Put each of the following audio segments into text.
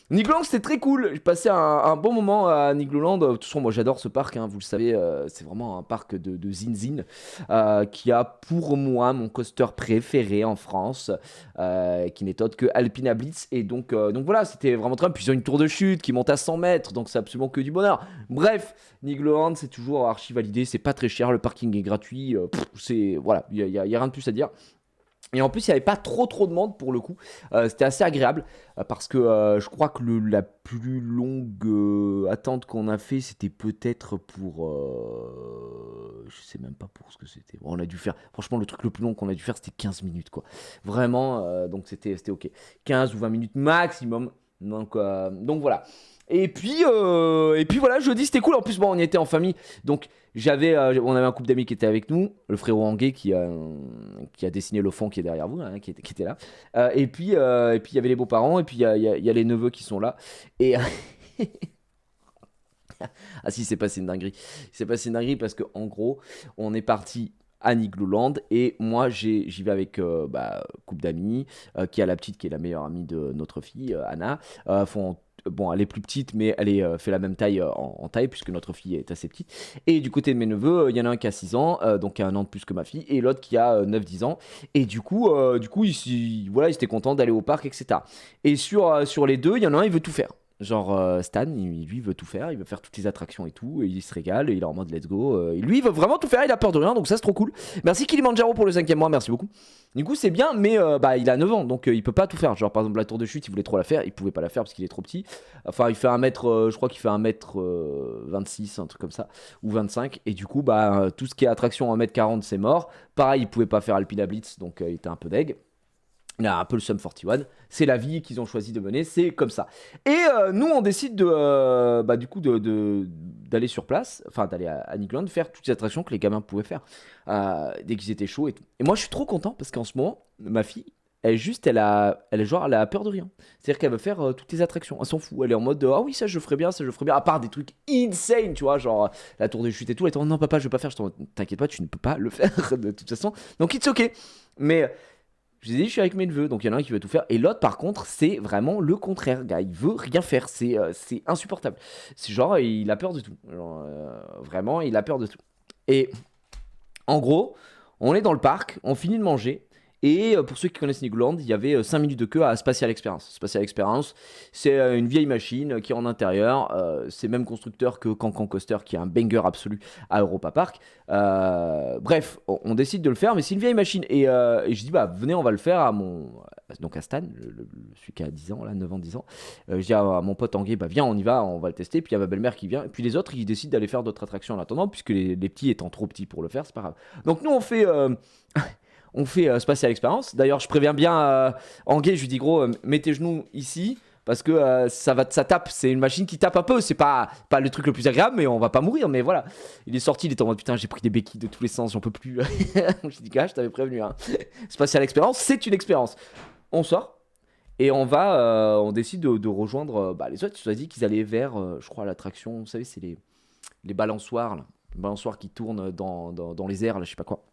Nigloland, c'était très cool. J'ai passé un bon moment à Nigloland. De toute façon, moi, j'adore ce parc, hein, vous le savez. C'est vraiment un parc de Zinzin qui a pour moi mon coaster préféré en France, qui n'est autre que Alpina Blitz. Et donc voilà, c'était vraiment très bien. Puis ils ont une tour de chute qui monte à 100 mètres, donc c'est absolument que du bonheur. Bref, Nigloland, c'est toujours archi validé. C'est pas très cher, le parking est gratuit. C'est voilà, il y a rien de plus à dire. Et en plus, il n'y avait pas trop de monde pour le coup. C'était assez agréable parce que je crois que la plus longue attente qu'on a fait, c'était peut-être pour. Je sais même pas pour ce que c'était. Bon, on a dû faire. Franchement, le truc le plus long qu'on a dû faire, c'était 15 minutes quoi. Vraiment, donc c'était ok. 15 ou 20 minutes maximum. Donc voilà. Et puis voilà, jeudi c'était cool. En plus, bon, on y était en famille. Donc on avait un couple d'amis qui était avec nous. Le frérot Anguet qui a dessiné le fond qui est derrière vous, hein, qui était là. Et puis il y avait les beaux-parents. Et puis il y a les neveux qui sont là. Et. Ah si, c'est passé une dinguerie. C'est passé une dinguerie parce que en gros, on est parti à Nigloland et moi j'y vais avec couple d'amis qui a la petite qui est la meilleure amie de notre fille Anna. Bon, elle est plus petite, mais elle fait la même taille en taille, puisque notre fille est assez petite. Et du côté de mes neveux, il y en a un qui a 6 ans, donc qui a un an de plus que ma fille, et l'autre qui a 9-10 ans. Et du coup voilà, ils étaient contents d'aller au parc, etc. Et sur les deux, il y en a un, il veut tout faire. Genre Stan, lui, il veut tout faire, il veut faire toutes les attractions et tout, et il se régale, et il est en mode let's go. Et lui, il veut vraiment tout faire, il a peur de rien, donc ça c'est trop cool. Merci Kilimanjaro pour le 5e mois, merci beaucoup. Du coup, c'est bien, mais il a 9 ans, donc il peut pas tout faire. Genre, par exemple, la tour de chute, il voulait trop la faire, il pouvait pas la faire parce qu'il est trop petit. Enfin, il fait 1 mètre, je crois qu'il fait 1 mètre 26, un truc comme ça, ou 25. Et du coup, tout ce qui est attraction 1 mètre 40, c'est mort. Pareil, il pouvait pas faire Alpina Blitz, donc il était un peu deg. Il a un peu le Sum 41. C'est la vie qu'ils ont choisi de mener, c'est comme ça. Et nous, on décide du coup, d'aller sur place, enfin d'aller à Nigloland, faire toutes les attractions que les gamins pouvaient faire dès qu'ils étaient chauds et tout. Et moi, je suis trop content parce qu'en ce moment, ma fille, elle a peur de rien. C'est-à-dire qu'elle veut faire toutes les attractions. Elle s'en fout. Elle est en mode ah oui, ça je ferais bien, ça je ferais bien. À part des trucs insane, tu vois, genre la tour de chute et tout. Elle est en mode non, papa, je veux pas faire. T'inquiète pas, tu ne peux pas le faire de toute façon. Donc, it's ok. Mais je vous ai dit, je suis avec mes neveux, donc il y en a un qui veut tout faire. Et l'autre, par contre, c'est vraiment le contraire, gars. Il veut rien faire, c'est insupportable. C'est genre, il a peur de tout. Genre, vraiment, il a peur de tout. Et en gros, on est dans le parc, on finit de manger. Et pour ceux qui connaissent Nigloland, il y avait 5 minutes de queue à Spatial Experience. Spatial Experience, c'est une vieille machine qui est en intérieur. C'est le même constructeur que Cancan Coaster, qui est un banger absolu à Europa Park. Bref, on décide de le faire, mais c'est une vieille machine. Et je dis, bah venez, on va le faire donc à Stan, celui qui a 10 ans, là, 9 ans, 10 ans. Je dis à mon pote Tanguy, bah viens, on y va, on va le tester. Puis il y a ma belle-mère qui vient. Et puis les autres, ils décident d'aller faire d'autres attractions en attendant, puisque les petits étant trop petits pour le faire, c'est pas grave. Donc nous, on fait Spatial Experience. D'ailleurs, je préviens bien Anguay, je lui dis gros, mets tes genoux ici. Parce que ça tape, c'est une machine qui tape un peu, c'est pas le truc le plus agréable, mais on va pas mourir, mais voilà. Il est sorti, il était en mode putain, j'ai pris des béquilles de tous les sens, j'en peux plus. Je dis gars, je t'avais prévenu. Hein. Spatial Experience, c'est une expérience. On sort et on décide de rejoindre les autres. Ils ont dit qu'ils allaient vers, je crois, l'attraction, vous savez, c'est les balançoires, là. Les balançoires qui tournent dans les airs, là, je sais pas quoi.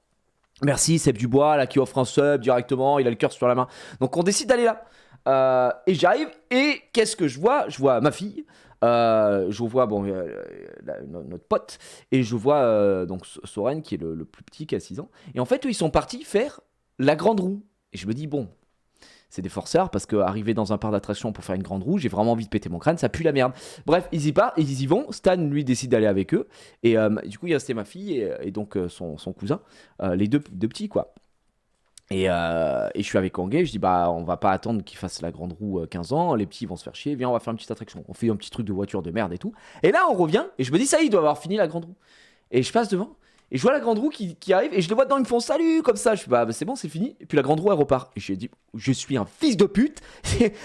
Merci Seb Dubois là qui offre un sub directement, il a le cœur sur la main. Donc on décide d'aller là. Et j'arrive et qu'est-ce que je vois? Je vois ma fille, je vois notre pote et je vois donc Soren qui est le plus petit qui a 6 ans. Et en fait eux, ils sont partis faire la grande roue. Et je me dis bon, c'est des forceurs parce qu'arriver dans un parc d'attractions pour faire une grande roue, j'ai vraiment envie de péter mon crâne, ça pue la merde. Bref, ils y partent, ils y vont. Stan, lui, décide d'aller avec eux. Et du coup, il restait ma fille et donc son cousin, les deux petits, quoi. Et je suis avec Angé, je dis bah on va pas attendre qu'il fasse la grande roue 15 ans, les petits vont se faire chier, viens on va faire une petite attraction. On fait un petit truc de voiture de merde et tout. Et là on revient et je me dis ça y est, il doit avoir fini la grande roue. Et je passe devant et je vois la grande roue qui arrive et je les vois dedans, ils me font salut comme ça. Je fais bah c'est bon, c'est fini. Et puis la grande roue elle repart. Et je dis je suis un fils de pute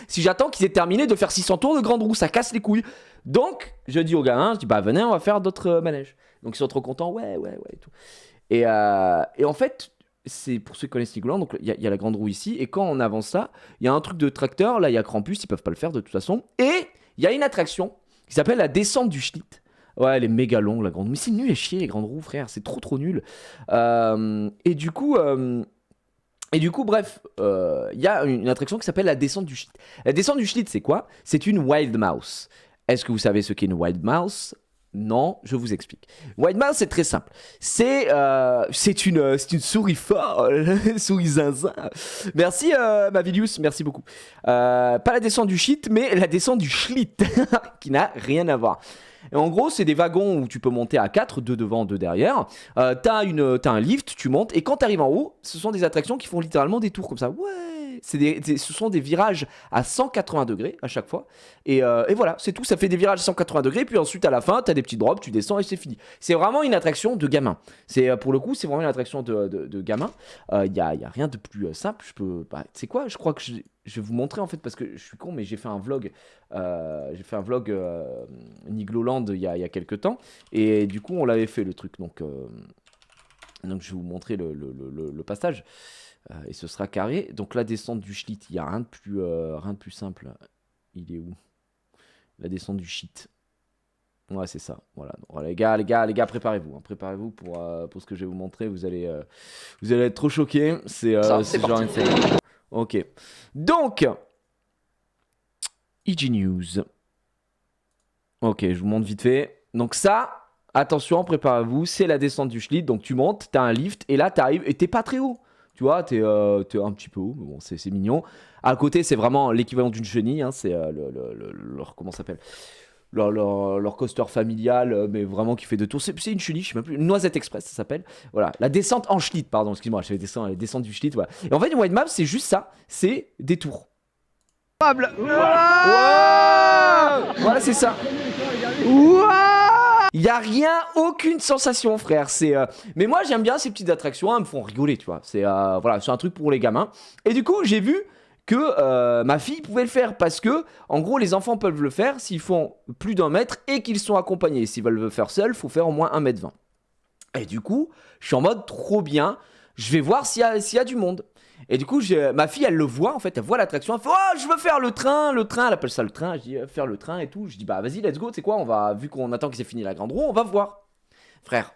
si j'attends qu'ils aient terminé de faire 600 tours de grande roue, ça casse les couilles. Donc je dis aux gamins, je dis bah venez on va faire d'autres manèges. Donc ils sont trop contents, ouais et tout. Et en fait c'est pour ceux qui connaissent Legoland, donc il y a la grande roue ici, et quand on avance ça, il y a un truc de tracteur, là il y a Krampus, ils peuvent pas le faire de toute façon, et il y a une attraction qui s'appelle la descente du Schlitt. Ouais, elle est méga longue la grande roue, mais c'est nul à chier les grandes roues frère, c'est trop nul. Et du coup, Et du coup, bref, il y a une attraction qui s'appelle la descente du Schlitt. La descente du Schlitt, c'est quoi? C'est une Wild Mouse. Est-ce que vous savez ce qu'est une Wild Mouse? Non, je vous explique. Wild Mouse, c'est très simple. C'est une souris folle, souris zinzin. Merci, Mavilius, merci beaucoup. Pas la descente du Schlitt, mais la descente du Schlitt, qui n'a rien à voir. Et en gros, c'est des wagons où tu peux monter à 4, 2 devant, 2 derrière. T'as un lift, tu montes, et quand t'arrives en haut, ce sont des attractions qui font littéralement des tours comme ça. Ouais, ce sont des virages à 180 degrés à chaque fois. Et voilà, c'est tout. Ça fait des virages à 180 degrés, puis ensuite à la fin, t'as des petits drops, tu descends et c'est fini. C'est vraiment une attraction de gamin. Pour le coup, c'est vraiment une attraction de gamin. Y a rien de plus simple. Tu sais quoi? Je crois que je vais vous montrer en fait parce que je suis con, mais j'ai fait un vlog. Nigloland il y a quelques temps et du coup on l'avait fait le truc donc je vais vous montrer le passage et ce sera carré. Donc la descente du Schlitt, il y a rien de plus simple. Il est où? La descente du shit. Ouais, c'est ça. Voilà. Donc, les gars, préparez-vous. Préparez-vous pour ce que je vais vous montrer. Vous allez être trop choqués. C'est genre une série. Ok. Donc, EG News. Ok, je vous montre vite fait. Donc ça, attention, préparez-vous, c'est la descente du Schlitt. Donc tu montes, t'as un lift, et là t'arrives, et t'es pas très haut. Tu vois, t'es un petit peu haut, mais bon, c'est mignon. À côté, c'est vraiment l'équivalent d'une chenille. Hein, c'est leur, comment ça s'appelle, leur coaster familial, mais vraiment qui fait deux tours. C'est une chenille, je sais même plus. Noisette Express, ça s'appelle. Voilà, la descente en Schlitt, pardon, excuse-moi, je fais la descente du Schlitt. Voilà. Et en fait, une wide map, c'est juste ça, c'est des tours. Voilà, c'est ça. Il y a rien, aucune sensation, frère. Mais moi, j'aime bien ces petites attractions, elles me font rigoler, tu vois. Voilà, c'est un truc pour les gamins. Et du coup, j'ai vu que ma fille pouvait le faire parce que, en gros, les enfants peuvent le faire s'ils font plus d'1 mètre et qu'ils sont accompagnés. S'ils veulent le faire seuls, il faut faire au moins 1,20 m. Et du coup, je suis en mode trop bien. Je vais voir s'il y a du monde. Et du coup, ma fille, elle le voit, en fait, elle voit l'attraction, elle fait « Oh, je veux faire le train, elle appelle ça le train, je dis « Faire le train et tout », je dis « Bah vas-y, let's go, tu sais quoi, vu qu'on attend que c'est fini la grande roue, on va voir. » Frère,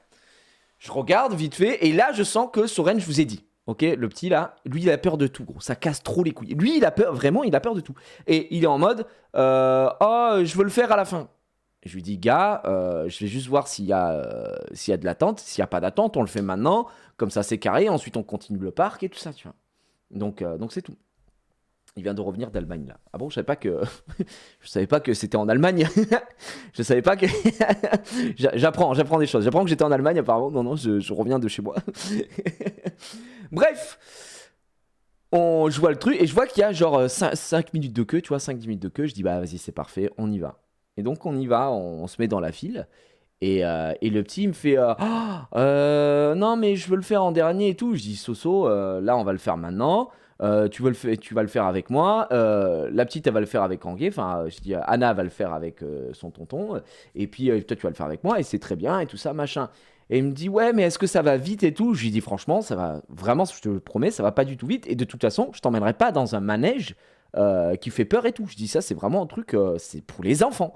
je regarde vite fait, et là, je sens que Soren, je vous ai dit, ok, le petit là, lui, il a peur de tout, gros, ça casse trop les couilles. Lui, il a peur, vraiment, il a peur de tout. Et il est en mode « Oh, je veux le faire à la fin. » Je lui dis, gars, je vais juste voir s'il y a de l'attente. S'il n'y a pas d'attente, on le fait maintenant. Comme ça, c'est carré. Ensuite, on continue le parc et tout ça, tu vois. Donc c'est tout. Il vient de revenir d'Allemagne, là. Ah bon, je savais pas que c'était en Allemagne. Je savais pas que... j'apprends des choses. J'apprends que j'étais en Allemagne, apparemment. Non, je reviens de chez moi. Bref. Je vois le truc et je vois qu'il y a genre 5 minutes de queue, tu vois, 5-10 minutes de queue. Je dis, bah vas-y, c'est parfait, on y va. Et donc on y va, on se met dans la file. Et le petit il me fait non mais je veux le faire en dernier et tout. Je dis Soso, là on va le faire maintenant. Tu vas le faire avec moi. La petite elle va le faire avec Anguay. Enfin je dis Anna va le faire avec son tonton. Et puis toi tu vas le faire avec moi et c'est très bien et tout ça machin. Et il me dit ouais mais est-ce que ça va vite et tout. Je lui dis franchement ça va vraiment, je te le promets, ça va pas du tout vite. Et de toute façon je t'emmènerai pas dans un manège qui fait peur et tout. Je dis ça c'est vraiment un truc, c'est pour les enfants.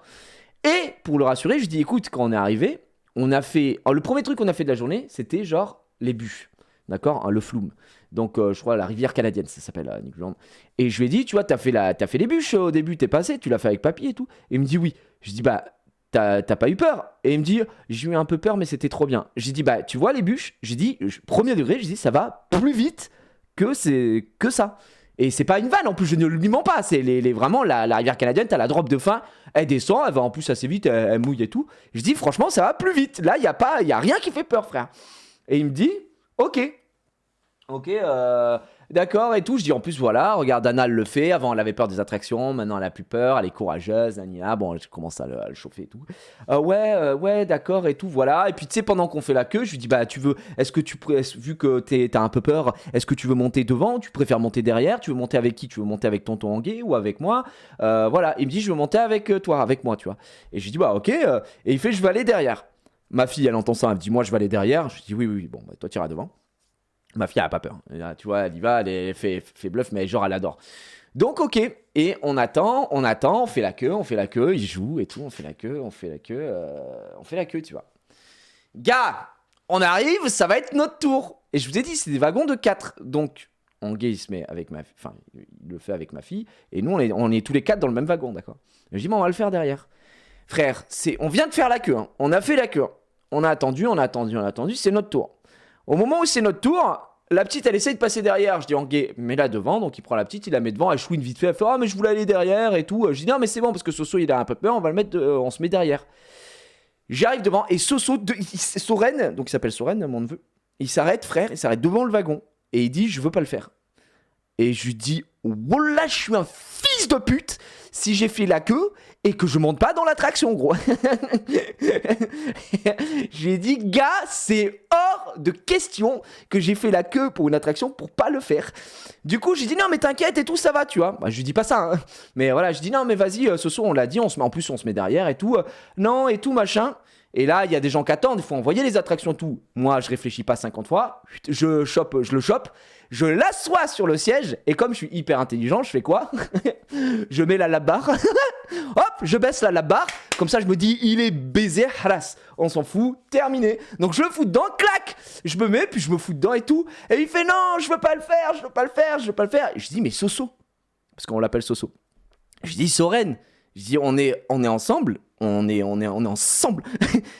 Et pour le rassurer, je dis écoute, quand on est arrivé, on a fait. Alors, le premier truc qu'on a fait de la journée, c'était genre les bûches. D'accord, hein, le flume. Donc, je crois la rivière canadienne, ça s'appelle à Nigloland. Et je lui ai dit, tu vois, t'as fait les bûches au début, t'es passé, tu l'as fait avec papier et tout. Et il me dit oui. Je dis bah, t'as pas eu peur? Et il me dit, j'ai eu un peu peur, mais c'était trop bien. J'ai dit bah, tu vois les bûches? J'ai dit, premier degré, j'ai dit, ça va plus vite que ça. Et c'est pas une vanne, en plus, je ne lui mens pas. C'est vraiment la rivière canadienne, t'as la drop de fin, elle descend, elle va en plus assez vite, elle mouille et tout. Je dis, franchement, ça va plus vite. Là, y a rien qui fait peur, frère. Et il me dit, ok, d'accord et tout. Je dis, en plus, voilà, regarde, Anna, elle le fait. Avant, elle avait peur des attractions, maintenant, elle a plus peur, elle est courageuse, Anina. Bon, je commence à le chauffer et tout. Ouais, d'accord et tout, voilà. Et puis, tu sais, pendant qu'on fait la queue, je lui dis, bah, vu que t'as un peu peur, est-ce que tu veux monter devant? Tu préfères monter derrière? Tu veux monter avec qui? Tu veux monter avec tonton Anguay ou avec moi? Voilà. Il me dit, je veux monter avec toi, avec moi, tu vois. Et je lui dis, bah, ok. Et il fait, je vais aller derrière. Ma fille, elle entend ça, elle me dit, moi, je vais aller derrière. Je lui dis, oui, bon, bah, toi, tu iras devant. Ma fille, elle a pas peur. Là, tu vois, elle y va, elle fait bluff, mais genre, elle adore. Donc, ok. Et on attend, on fait la queue, il joue et tout, on fait la queue, tu vois. Gars, on arrive, ça va être notre tour. Et je vous ai dit, c'est des wagons de 4. Donc, Anguet, il se met avec enfin, il le fait avec ma fille, et nous, on est tous les 4 dans le même wagon, d'accord. Je dis, bon, on va le faire derrière. Frère, on vient de faire la queue, hein. On a fait la queue. On a attendu, c'est notre tour. Au moment où c'est notre tour, la petite, elle essaye de passer derrière. Je dis, Anguet, mets-la devant. Donc, il prend la petite, il la met devant. Elle chouine vite fait. Elle fait, ah, mais je voulais aller derrière et tout. Je dis, non, mais c'est bon, parce que Soso, il a un peu peur. On va le mettre, on se met derrière. J'arrive devant et Soso, Soren, donc il s'appelle Soren, mon neveu, il s'arrête, frère, il s'arrête devant le wagon. Et il dit, je veux pas le faire. Et je lui dis, wallah, je suis un fils de pute si j'ai fait la queue et que je monte pas dans l'attraction, gros. J'ai dit, gars, c'est hors de question que j'ai fait la queue pour une attraction pour pas le faire. Du coup, j'ai dit, non, mais t'inquiète et tout, ça va, tu vois. Bah, je lui dis pas ça, hein. Mais voilà, je dis, non, mais vas-y, ce soir, on l'a dit, en plus, on se met derrière et tout. Non, et tout, machin. Et là, il y a des gens qui attendent, il faut envoyer les attractions, tout. Moi, je réfléchis pas 50 fois. Je le chope. Je l'assois sur le siège. Et comme je suis hyper intelligent, je fais quoi? Je mets la lap-bar. Hop, je baisse la lap-bar. Comme ça, je me dis, il est baisé, halas. On s'en fout, terminé. Donc, je le fous dedans, clac. Je me mets, puis je me fous dedans et tout. Et il fait, non, je veux pas le faire. Et je dis, mais Soso. Parce qu'on l'appelle Soso. Je dis, Soren. Je dis, on est ensemble. On est ensemble.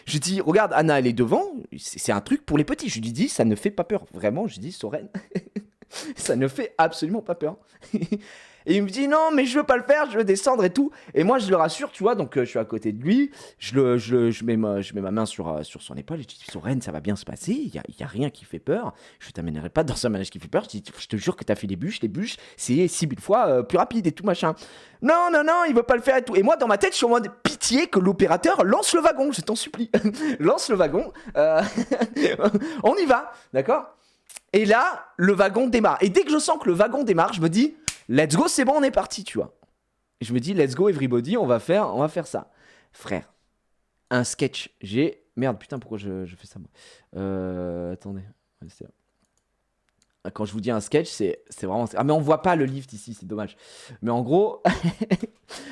Je dis, regarde, Anna, elle est devant. C'est un truc pour les petits. Je lui dis, ça ne fait pas peur. Vraiment, je dis, Soren, ça ne fait absolument pas peur. Et il me dit, non, mais je veux pas le faire, je veux descendre et tout. Et moi, je le rassure, tu vois. Donc, je suis à côté de lui. Je mets ma main sur son épaule. Et je dis, Soren, ça va bien se passer. Il y a rien qui fait peur. Je t'amènerai pas dans un manège qui fait peur. Je te jure que t'as fait les bûches. Les bûches, c'est 6000 fois plus rapide et tout, machin. Non, il veut pas le faire et tout. Et moi, dans ma tête, je suis en mode pitié que l'opérateur lance le wagon. Je t'en supplie. Lance le wagon. On y va, d'accord? Et là, le wagon démarre. Et dès que je sens que le wagon démarre, je me dis, let's go, c'est bon, on est parti, tu vois. Et je me dis, let's go, everybody, on va faire ça. Frère, un sketch. Merde, putain, pourquoi je fais ça, moi attendez. Quand je vous dis un sketch, c'est vraiment... Ah, mais on voit pas le lift ici, c'est dommage. Mais en gros,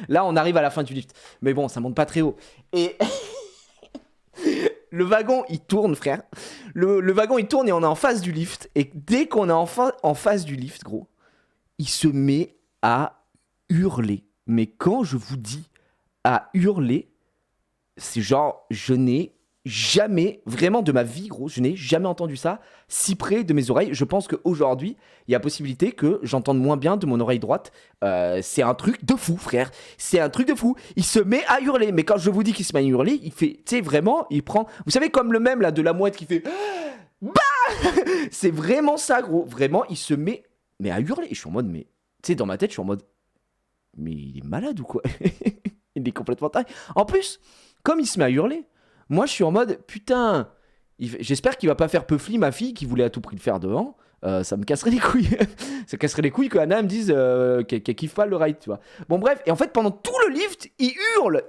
là, on arrive à la fin du lift. Mais bon, ça monte pas très haut. Et... le wagon, il tourne, frère. Le wagon, il tourne et on est en face du lift. Et dès qu'on est en face du lift, gros, il se met à hurler. Mais quand je vous dis à hurler, c'est genre, je n'ai jamais, vraiment de ma vie, gros, je n'ai jamais entendu ça si près de mes oreilles. Je pense qu'aujourd'hui, il y a possibilité que j'entende moins bien de mon oreille droite. C'est un truc de fou, frère. C'est un truc de fou. Il se met à hurler. Mais quand je vous dis qu'il se met à hurler, il fait, tu sais, vraiment, il prend... Vous savez, comme le mème, là, de la mouette qui fait... Bah c'est vraiment ça, gros. Vraiment, il se met mais à hurler. Et je suis en mode, mais... Tu sais, dans ma tête, je suis en mode... Mais il est malade ou quoi? Il est complètement taré. En plus, comme il se met à hurler, moi, je suis en mode, putain, j'espère qu'il va pas faire Puffly, ma fille, qui voulait à tout prix le faire devant. Ça me casserait les couilles. Ça casserait les couilles que Anna me dise qu'elle kiffe pas le ride, tu vois. Bon, bref, et en fait, pendant tout le lift, il hurle.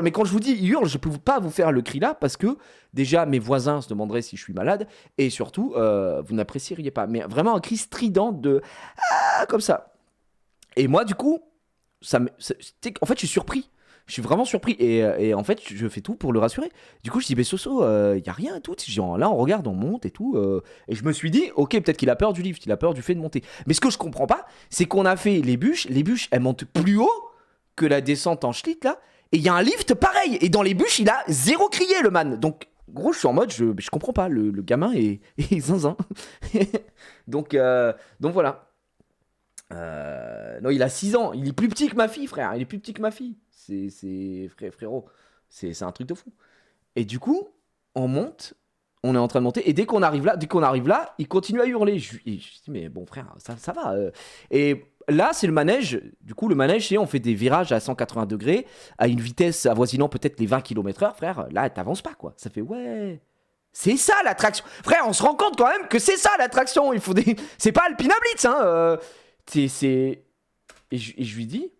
Mais quand je vous dis il hurle, je peux pas vous faire le cri là, parce que déjà, mes voisins se demanderaient si je suis malade, et surtout, vous n'apprécieriez pas. Mais vraiment un cri strident de... Ah, comme ça. Et moi, du coup, en fait, je suis surpris. Je suis vraiment surpris et en fait je fais tout pour le rassurer. Du coup je dis mais Soso, y a rien et tout. Là on regarde, on monte et tout. Et je me suis dit ok peut-être qu'il a peur du lift, il a peur du fait de monter. Mais ce que je comprends pas, c'est qu'on a fait les bûches elles montent plus haut que la descente en schlitt là. Et il y a un lift pareil. Et dans les bûches il a zéro crié le man. Donc gros je suis en mode je comprends pas. Le gamin est zinzin. donc voilà. Non il a 6 ans. Il est plus petit que ma fille frère. Il est plus petit que ma fille. C'est frérot, c'est un truc de fou. Et du coup, on monte, on est en train de monter, et dès qu'on arrive là, il continue à hurler. Je dis, mais bon frère, ça va. Et là, c'est le manège. Du coup, le manège, c'est on fait des virages à 180 degrés, à une vitesse avoisinant peut-être les 20 km/h, frère. Là, t'avances pas, quoi. Ça fait, ouais... C'est ça l'attraction. Frère, on se rend compte quand même que c'est ça l'attraction. Il faut des... C'est pas Alpina Blitz, hein. Et je lui dis...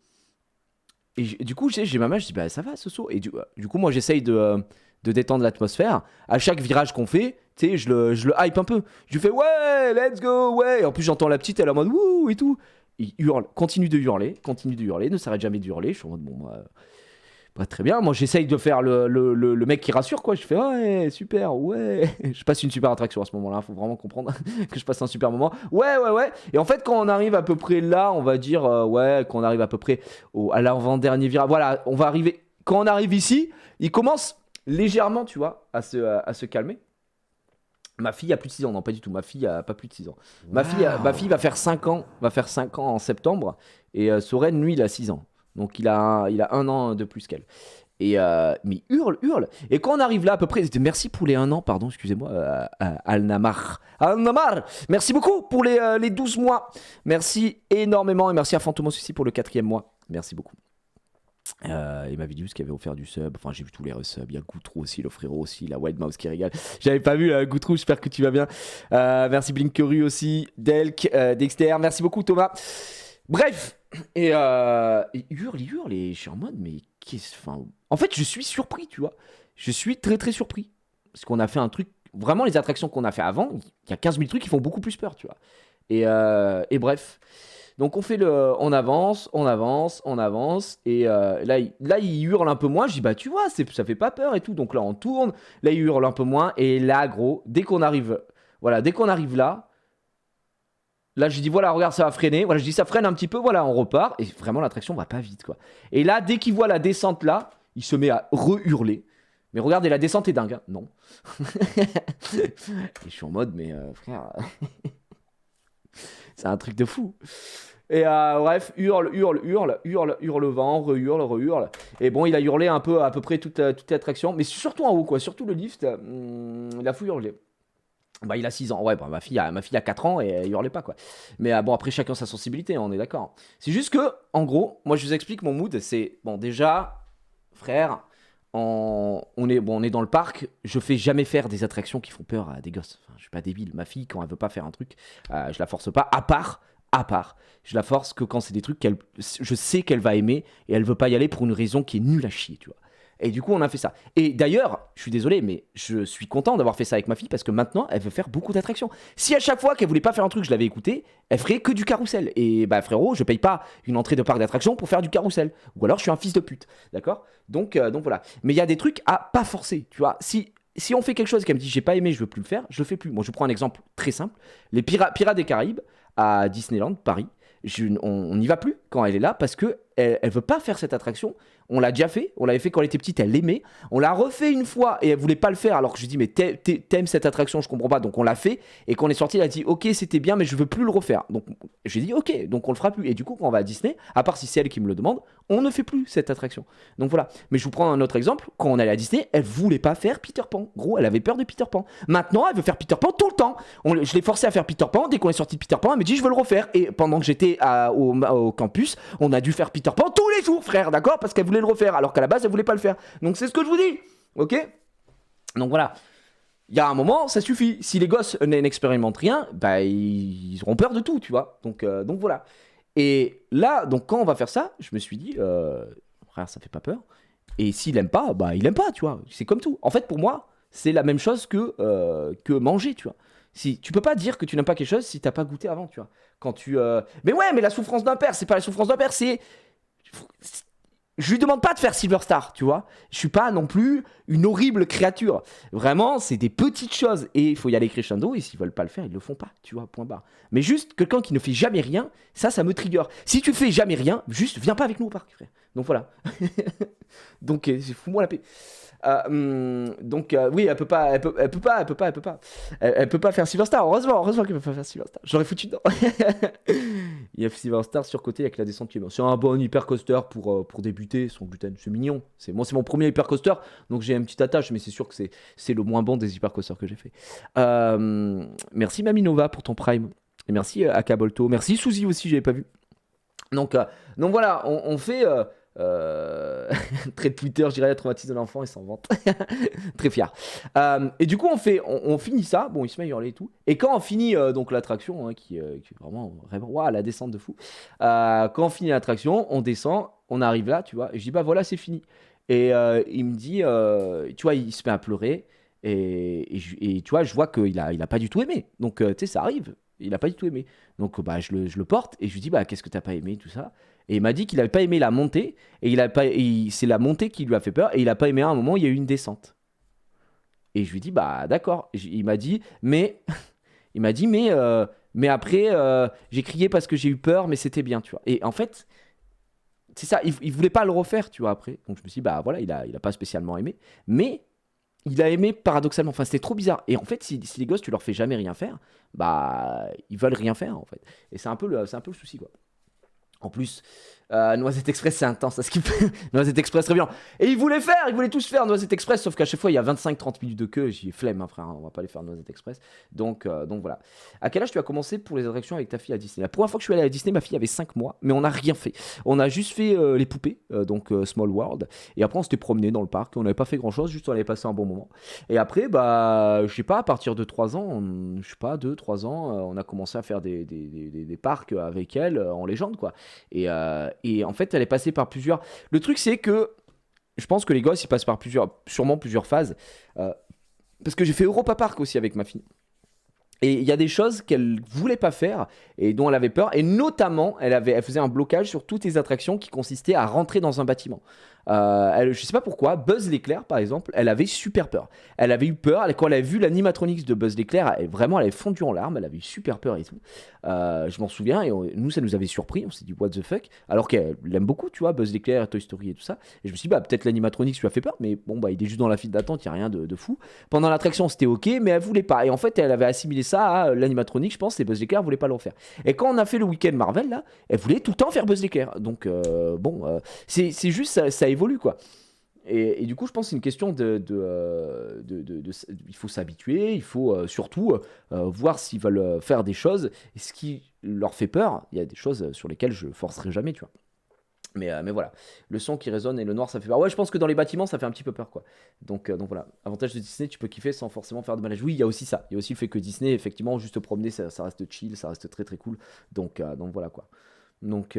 Et du coup, j'ai ma main, je dis, bah ça va, Soso. Et du coup, moi, j'essaye de détendre l'atmosphère. À chaque virage qu'on fait, tu sais, je le hype un peu. Je lui fais, ouais, let's go, ouais. Et en plus, j'entends la petite, elle est en mode, wouh, et tout. Il hurle, continue de hurler, ne s'arrête jamais de hurler. Je suis en mode, bon, moi, Bah, très bien, moi j'essaye de faire le mec qui rassure quoi, je fais ouais super, ouais, je passe une super attraction à ce moment-là, faut vraiment comprendre que je passe un super moment, ouais, et en fait quand on arrive à peu près là, on va dire, ouais, quand on arrive à peu près à l'avant-dernier virage, voilà, on va arriver, quand on arrive ici, il commence légèrement, tu vois, à se calmer. Ma fille a plus de 6 ans, non pas du tout, ma fille a pas plus de 6 ans. Ma fille va faire 5 ans, en septembre, et Soren, lui, il a 6 ans. Donc il a 1 an de plus qu'elle. Et mais il hurle. Et quand on arrive là à peu près, merci pour les 1 an, pardon, excusez-moi, Alnamar. Alnamar, merci beaucoup pour les 12 mois. Merci énormément et merci à Fantomos aussi pour le 4e mois. Merci beaucoup. Il m'avait dit qu'il avait offert du sub. Enfin, j'ai vu tous les resubs. Il y a Goutrou aussi, le frérot aussi, la Wild Mouse qui régale. J'avais pas vu Goutrou, j'espère que tu vas bien. Merci Blinkeru aussi, Delk, Dexter. Merci beaucoup Thomas. Bref, et il hurle et je suis en mode, mais enfin, en fait, je suis surpris, tu vois. Je suis très très surpris. Parce qu'on a fait un truc, vraiment les attractions qu'on a fait avant, il y a 15 000 trucs qui font beaucoup plus peur, tu vois. Et bref. Donc on avance, et là il hurle un peu moins. Je dis bah tu vois, ça fait pas peur et tout. Donc là on tourne, là il hurle un peu moins, et là gros, dès qu'on arrive là je dis voilà regarde ça va freiner, voilà je dis ça freine un petit peu, voilà on repart, et vraiment l'attraction va pas vite quoi. Et là dès qu'il voit la descente là, il se met à re-hurler. Mais regardez la descente est dingue, hein. Non. Et je suis en mode mais frère, c'est un truc de fou. Et bref, hurle le vent, re-hurle. Et bon, il a hurlé un peu, à peu près toute l'attraction, mais surtout en haut, quoi. Surtout le lift, il a fou hurler. Bah, il a 6 ans. Ouais, bah, ma fille a 4 ans et elle hurlait pas, quoi. Mais bon, après, chacun sa sensibilité, on est d'accord. C'est juste que, en gros, moi, je vous explique mon mood. C'est, bon, déjà, frère, on est dans le parc. Je fais jamais faire des attractions qui font peur à des gosses. Enfin, je suis pas débile. Ma fille, quand elle veut pas faire un truc, je la force pas. À part, je la force que quand c'est des trucs je sais qu'elle va aimer, et elle veut pas y aller pour une raison qui est nulle à chier, tu vois. Et du coup, on a fait ça. Et d'ailleurs, je suis désolé, mais je suis content d'avoir fait ça avec ma fille parce que maintenant, elle veut faire beaucoup d'attractions. Si à chaque fois qu'elle voulait pas faire un truc, je l'avais écouté, elle ferait que du carrousel. Et bah frérot, je paye pas une entrée de parc d'attractions pour faire du carrousel. Ou alors je suis un fils de pute, d'accord, donc voilà. Mais il y a des trucs à pas forcer, tu vois. Si on fait quelque chose et qu'elle me dit j'ai pas aimé, je veux plus le faire, je le fais plus. Moi, je prends un exemple très simple. Les Pirates des Caraïbes à Disneyland Paris, on n'y va plus quand elle est là parce que elle veut pas faire cette attraction. On l'a déjà fait, on l'avait fait quand elle était petite, elle l'aimait. On l'a refait une fois et elle voulait pas le faire, alors que je lui dis mais t'aimes cette attraction, je comprends pas. Donc on l'a fait, et quand on est sorti, elle a dit ok c'était bien mais je veux plus le refaire. Donc j'ai dit ok, donc on le fera plus. Et du coup quand on va à Disney, à part si c'est elle qui me le demande, on ne fait plus cette attraction. Donc voilà. Mais je vous prends un autre exemple. Quand on allait à Disney, elle voulait pas faire Peter Pan. Gros, elle avait peur de Peter Pan. Maintenant elle veut faire Peter Pan tout le temps. Je l'ai forcé à faire Peter Pan. Dès qu'on est sorti de Peter Pan, elle me dit je veux le refaire. Et pendant que j'étais au campus, on a dû faire Peter Pan tous les jours, frère, d'accord, parce qu'elle voulait le refaire, alors qu'à la base elle voulait pas le faire. Donc c'est ce que je vous dis, ok. Donc voilà. Il y a un moment, ça suffit. Si les gosses n'expérimentent rien, bah ils auront peur de tout, tu vois. Donc voilà. Et là, donc quand on va faire ça, je me suis dit, frère, ça fait pas peur. Et s'il aime pas, bah il aime pas, tu vois. C'est comme tout. En fait, pour moi, c'est la même chose que manger, tu vois. Si tu peux pas dire que tu n'aimes pas quelque chose si t'as pas goûté avant, tu vois. Quand tu, mais ouais, mais la souffrance d'un père, c'est pas la souffrance d'un père, c'est je lui demande pas de faire Silver Star, tu vois. Je suis pas non plus une horrible créature. Vraiment, c'est des petites choses. Et il faut y aller crescendo. Et s'ils veulent pas le faire, ils le font pas, tu vois, point barre. Mais juste, quelqu'un qui ne fait jamais rien, ça me trigger. Si tu fais jamais rien, juste viens pas avec nous au parc, frère. Donc voilà. Donc, fous-moi la paix. Donc oui, elle peut pas faire Silver Star. Heureusement qu'elle peut pas faire Silver Star. J'aurais foutu dedans. Il y a Silver Star surcoté avec la descente qui est bien. C'est un bon hyper coaster pour débuter son gluten. C'est mignon. C'est mon premier hyper coaster, donc j'ai une petite attache, mais c'est sûr que c'est le moins bon des hyper coasters que j'ai fait. Merci Maminova pour ton prime, et merci Akabolto. Merci Suzy aussi, j'avais pas vu. Donc voilà, on fait. Trait de Twitter, je dirais la traumatisme de l'enfant, il s'en vante. Très fier. Et du coup, on finit ça. Bon, il se met à hurler et tout. Et quand on finit donc l'attraction, hein, qui est vraiment, waouh, la descente de fou. Quand on finit l'attraction, on descend, on arrive là, tu vois. Et je dis, bah voilà, c'est fini. Et il me dit, tu vois, il se met à pleurer. Et tu vois, je vois qu'il a pas du tout aimé. Donc, tu sais, ça arrive. Il a pas du tout aimé. Donc, bah, je le porte et je lui dis, bah, qu'est-ce que t'as pas aimé, tout ça. Et il m'a dit qu'il avait pas aimé la montée, et c'est la montée qui lui a fait peur, et il a pas aimé à un moment, il y a eu une descente. Et je lui dis, bah d'accord. Il m'a dit, mais, il m'a dit, mais après, j'ai crié parce que j'ai eu peur, mais c'était bien, tu vois. Et en fait, c'est ça, il voulait pas le refaire, tu vois, après. Donc je me suis dit, bah voilà, il a pas spécialement aimé, mais il a aimé paradoxalement. Enfin, c'était trop bizarre. Et en fait, si les gosses, tu leur fais jamais rien faire, bah ils veulent rien faire, en fait. Et c'est un peu le souci, quoi. En plus, Noisette Express, c'est intense. Ce qu'il fait. Noisette Express, très bien. Et ils voulaient tous faire Noisette Express, sauf qu'à chaque fois, il y a 25-30 minutes de queue. J'ai flemme, hein, frère, hein, on va pas aller faire Noisette Express. Donc voilà. À quel âge tu as commencé pour les attractions avec ta fille à Disney? La première fois que je suis allé à Disney, ma fille avait 5 mois, mais on n'a rien fait. On a juste fait les poupées, donc Small World. Et après, on s'était promené dans le parc. On n'avait pas fait grand chose, juste on avait passé un bon moment. Et après, bah, je sais pas, à partir de 3 ans, je sais pas, 2-3 ans, on a commencé à faire des parcs avec elle en légende, quoi. Et en fait, elle est passée par plusieurs. Le truc, c'est que je pense que les gosses, ils passent par sûrement plusieurs phases. Euh, Parce que j'ai fait Europa Park aussi avec ma fille. Et il y a des choses qu'elle voulait pas faire et dont elle avait peur. Et notamment, elle faisait un blocage sur toutes les attractions qui consistaient à rentrer dans un bâtiment. Je sais pas pourquoi, Buzz l'éclair par exemple, elle avait super peur. Elle avait eu peur, quand elle a vu l'animatronics de Buzz l'éclair, vraiment elle avait fondu en larmes, elle avait eu super peur et tout. Je m'en souviens et nous ça nous avait surpris, on s'est dit what the fuck, alors qu'elle l'aime beaucoup, tu vois, Buzz l'éclair, Toy Story et tout ça. Et je me suis dit, bah peut-être l'animatronics lui a fait peur, mais bon, bah il est juste dans la file d'attente, il n'y a rien de fou. Pendant l'attraction c'était ok, mais elle voulait pas. Et en fait elle avait assimilé ça à l'animatronics, je pense, et Buzz l'éclair voulait pas le refaire. Et quand on a fait le week-end Marvel là, elle voulait tout le temps faire Buzz l'éclair. Donc bon, c'est juste ça évolue quoi. Et du coup, je pense que c'est une question il faut s'habituer, il faut surtout voir s'ils veulent faire des choses. Et ce qui leur fait peur, il y a des choses sur lesquelles je forcerai jamais, tu vois. Mais voilà, le son qui résonne et le noir, ça fait peur. Ouais, je pense que dans les bâtiments, ça fait un petit peu peur, quoi. Donc voilà, avantage de Disney, tu peux kiffer sans forcément faire de malage. Oui, il y a aussi ça. Il y a aussi le fait que Disney, effectivement, juste te promener, ça reste chill, ça reste très très cool. Donc voilà, quoi. Donc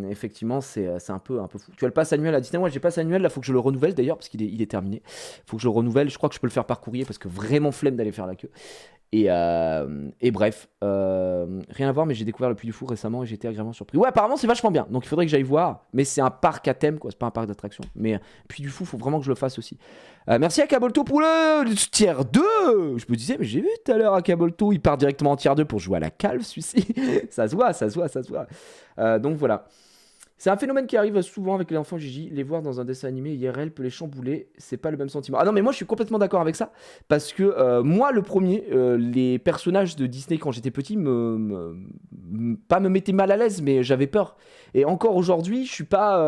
effectivement c'est un peu fou. Tu as le pass annuel à Disney, moi j'ai pass annuel, là faut que je le renouvelle d'ailleurs parce qu'il est terminé. Faut que je le renouvelle, je crois que je peux le faire par courrier parce que vraiment flemme d'aller faire la queue. Et bref, rien à voir, mais j'ai découvert le Puy du Fou récemment et j'ai été agréablement surpris. Ouais, apparemment c'est vachement bien, donc il faudrait que j'aille voir. Mais c'est un parc à thème, quoi, c'est pas un parc d'attractions. Mais Puy du Fou, faut vraiment que je le fasse aussi. Merci à Cabolto pour le tier 2. Je me disais, mais j'ai vu tout à l'heure à Cabolto, il part directement en tier 2 pour jouer à la calve, celui-ci. Ça se voit, ça se voit, ça se voit. Donc voilà. C'est un phénomène qui arrive souvent avec les enfants Gigi. Les voir dans un dessin animé IRL peut les chambouler. C'est pas le même sentiment. Ah non, mais moi je suis complètement d'accord avec ça. Parce que moi, le premier, les personnages de Disney quand j'étais petit pas me mettaient mal à l'aise, mais j'avais peur. Et encore aujourd'hui, je suis pas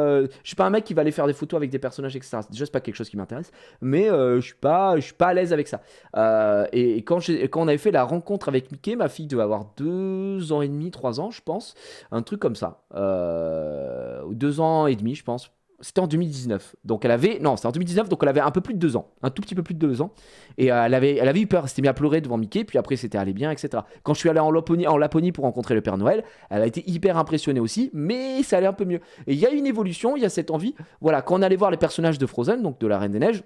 un mec qui va aller faire des photos avec des personnages, etc. Déjà, c'est pas quelque chose qui m'intéresse. Mais je suis pas à l'aise avec ça. Et quand on avait fait la rencontre avec Mickey, ma fille devait avoir 2 ans et demi, 3 ans, je pense. Un truc comme ça. 2 ans et demi, je pense. C'était en 2019. Donc elle avait. Non, c'était en 2019, donc elle avait un peu plus de 2 ans. Un tout petit peu plus de 2 ans. Et elle avait eu peur. Elle s'était mise à pleurer devant Mickey. Puis après, c'était allé bien, etc. Quand je suis allé en Laponie pour rencontrer le Père Noël, elle a été hyper impressionnée aussi. Mais ça allait un peu mieux. Et il y a une évolution, il y a cette envie. Voilà, quand on allait voir les personnages de Frozen, donc de la Reine des Neiges.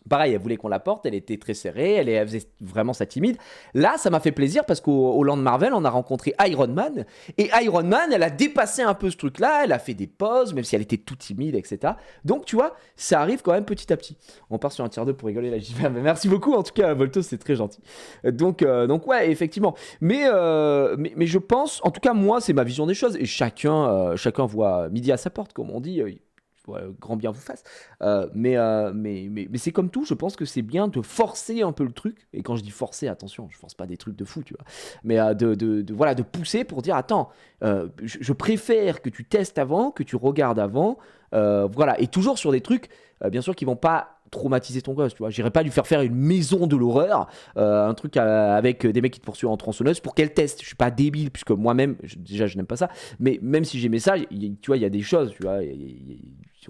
Pareil, elle voulait qu'on la porte, elle était très serrée, elle faisait vraiment ça timide. Là, ça m'a fait plaisir parce qu'au Land Marvel, on a rencontré Iron Man. Et Iron Man, elle a dépassé un peu ce truc-là, elle a fait des pauses, même si elle était toute timide, etc. Donc, tu vois, ça arrive quand même petit à petit. On part sur un tiers 2 pour rigoler là. Merci beaucoup, en tout cas, Volto, c'est très gentil. Donc ouais, effectivement. Mais je pense, en tout cas, moi, c'est ma vision des choses. Et chacun voit midi à sa porte, comme on dit. Grand bien vous fasse. Mais c'est comme tout, je pense que c'est bien de forcer un peu le truc. Et quand je dis forcer, attention, je force pas des trucs de fou, tu vois. Mais voilà, de pousser pour dire, attends, je préfère que tu testes avant, que tu regardes avant. Voilà, et toujours sur des trucs, bien sûr, qui vont pas traumatiser ton gosse, tu vois. J'irai pas lui faire une maison de l'horreur, un truc avec des mecs qui te poursuivent en tronçonneuse pour qu'elle teste. Je suis pas débile, puisque moi-même, déjà, je n'aime pas ça. Mais même si j'aimais ça, tu vois, il y a des choses, tu vois,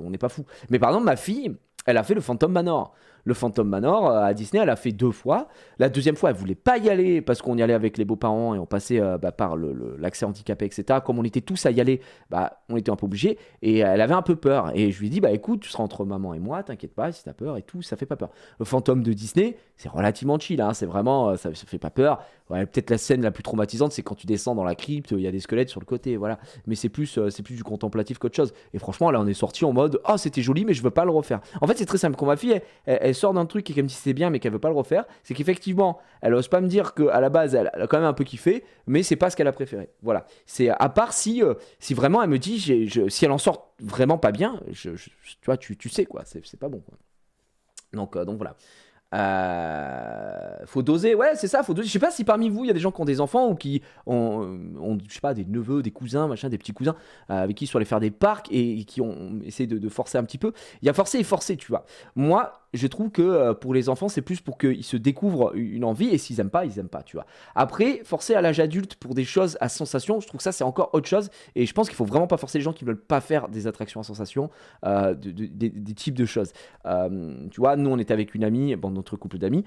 on n'est pas fou. Mais par exemple, ma fille, elle a fait le Phantom Manor. le Phantom Manor à Disney, elle a fait 2 fois. La deuxième fois, elle voulait pas y aller parce qu'on y allait avec les beaux-parents et on passait par l'accès handicapé, etc. Comme on était tous à y aller, on était un peu obligés et elle avait un peu peur. Et je lui ai dit, écoute, tu seras entre maman et moi, t'inquiète pas, si t'as peur et tout, ça fait pas peur. Le fantôme de Disney, c'est relativement chill, hein, c'est vraiment, ça fait pas peur. Ouais, peut-être la scène la plus traumatisante, c'est quand tu descends dans la crypte, il y a des squelettes sur le côté, voilà. Mais c'est plus du contemplatif qu'autre chose. Et franchement, là, on est sorti en mode, ah, c'était joli, mais je veux pas le refaire. En fait, c'est très simple. Quand ma fille, elle sort d'un truc et qu'elle me dit c'est bien, mais qu'elle veut pas le refaire, c'est qu'effectivement, elle ose pas me dire qu'à la base, elle a quand même un peu kiffé, mais c'est pas ce qu'elle a préféré. Voilà. C'est à part si vraiment elle me dit, si elle en sort vraiment pas bien, tu vois, tu sais quoi, c'est pas bon, quoi. Donc voilà. Faut doser, ouais, c'est ça, faut doser. Je sais pas si parmi vous il y a des gens qui ont des enfants ou qui ont je sais pas, des neveux, des cousins, machin, des petits cousins avec qui ils sont allés faire des parcs et qui ont essayé de forcer un petit peu. Il y a forcer et forcer, tu vois. Moi, je trouve que pour les enfants, c'est plus pour qu'ils se découvrent une envie et s'ils aiment pas, ils aiment pas, tu vois. Après, forcer à l'âge adulte pour des choses à sensation, je trouve que ça c'est encore autre chose et je pense qu'il faut vraiment pas forcer les gens qui veulent pas faire des attractions à sensation, des types de choses. Tu vois, nous on était avec une amie, notre couple d'amis,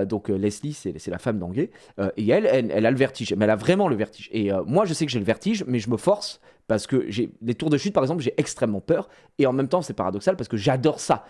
donc Leslie, c'est la femme d'Anguet, et elle a le vertige, mais elle a vraiment le vertige. Et moi, je sais que j'ai le vertige, mais je me force parce que les tours de chute, par exemple, j'ai extrêmement peur. Et en même temps, c'est paradoxal parce que j'adore ça.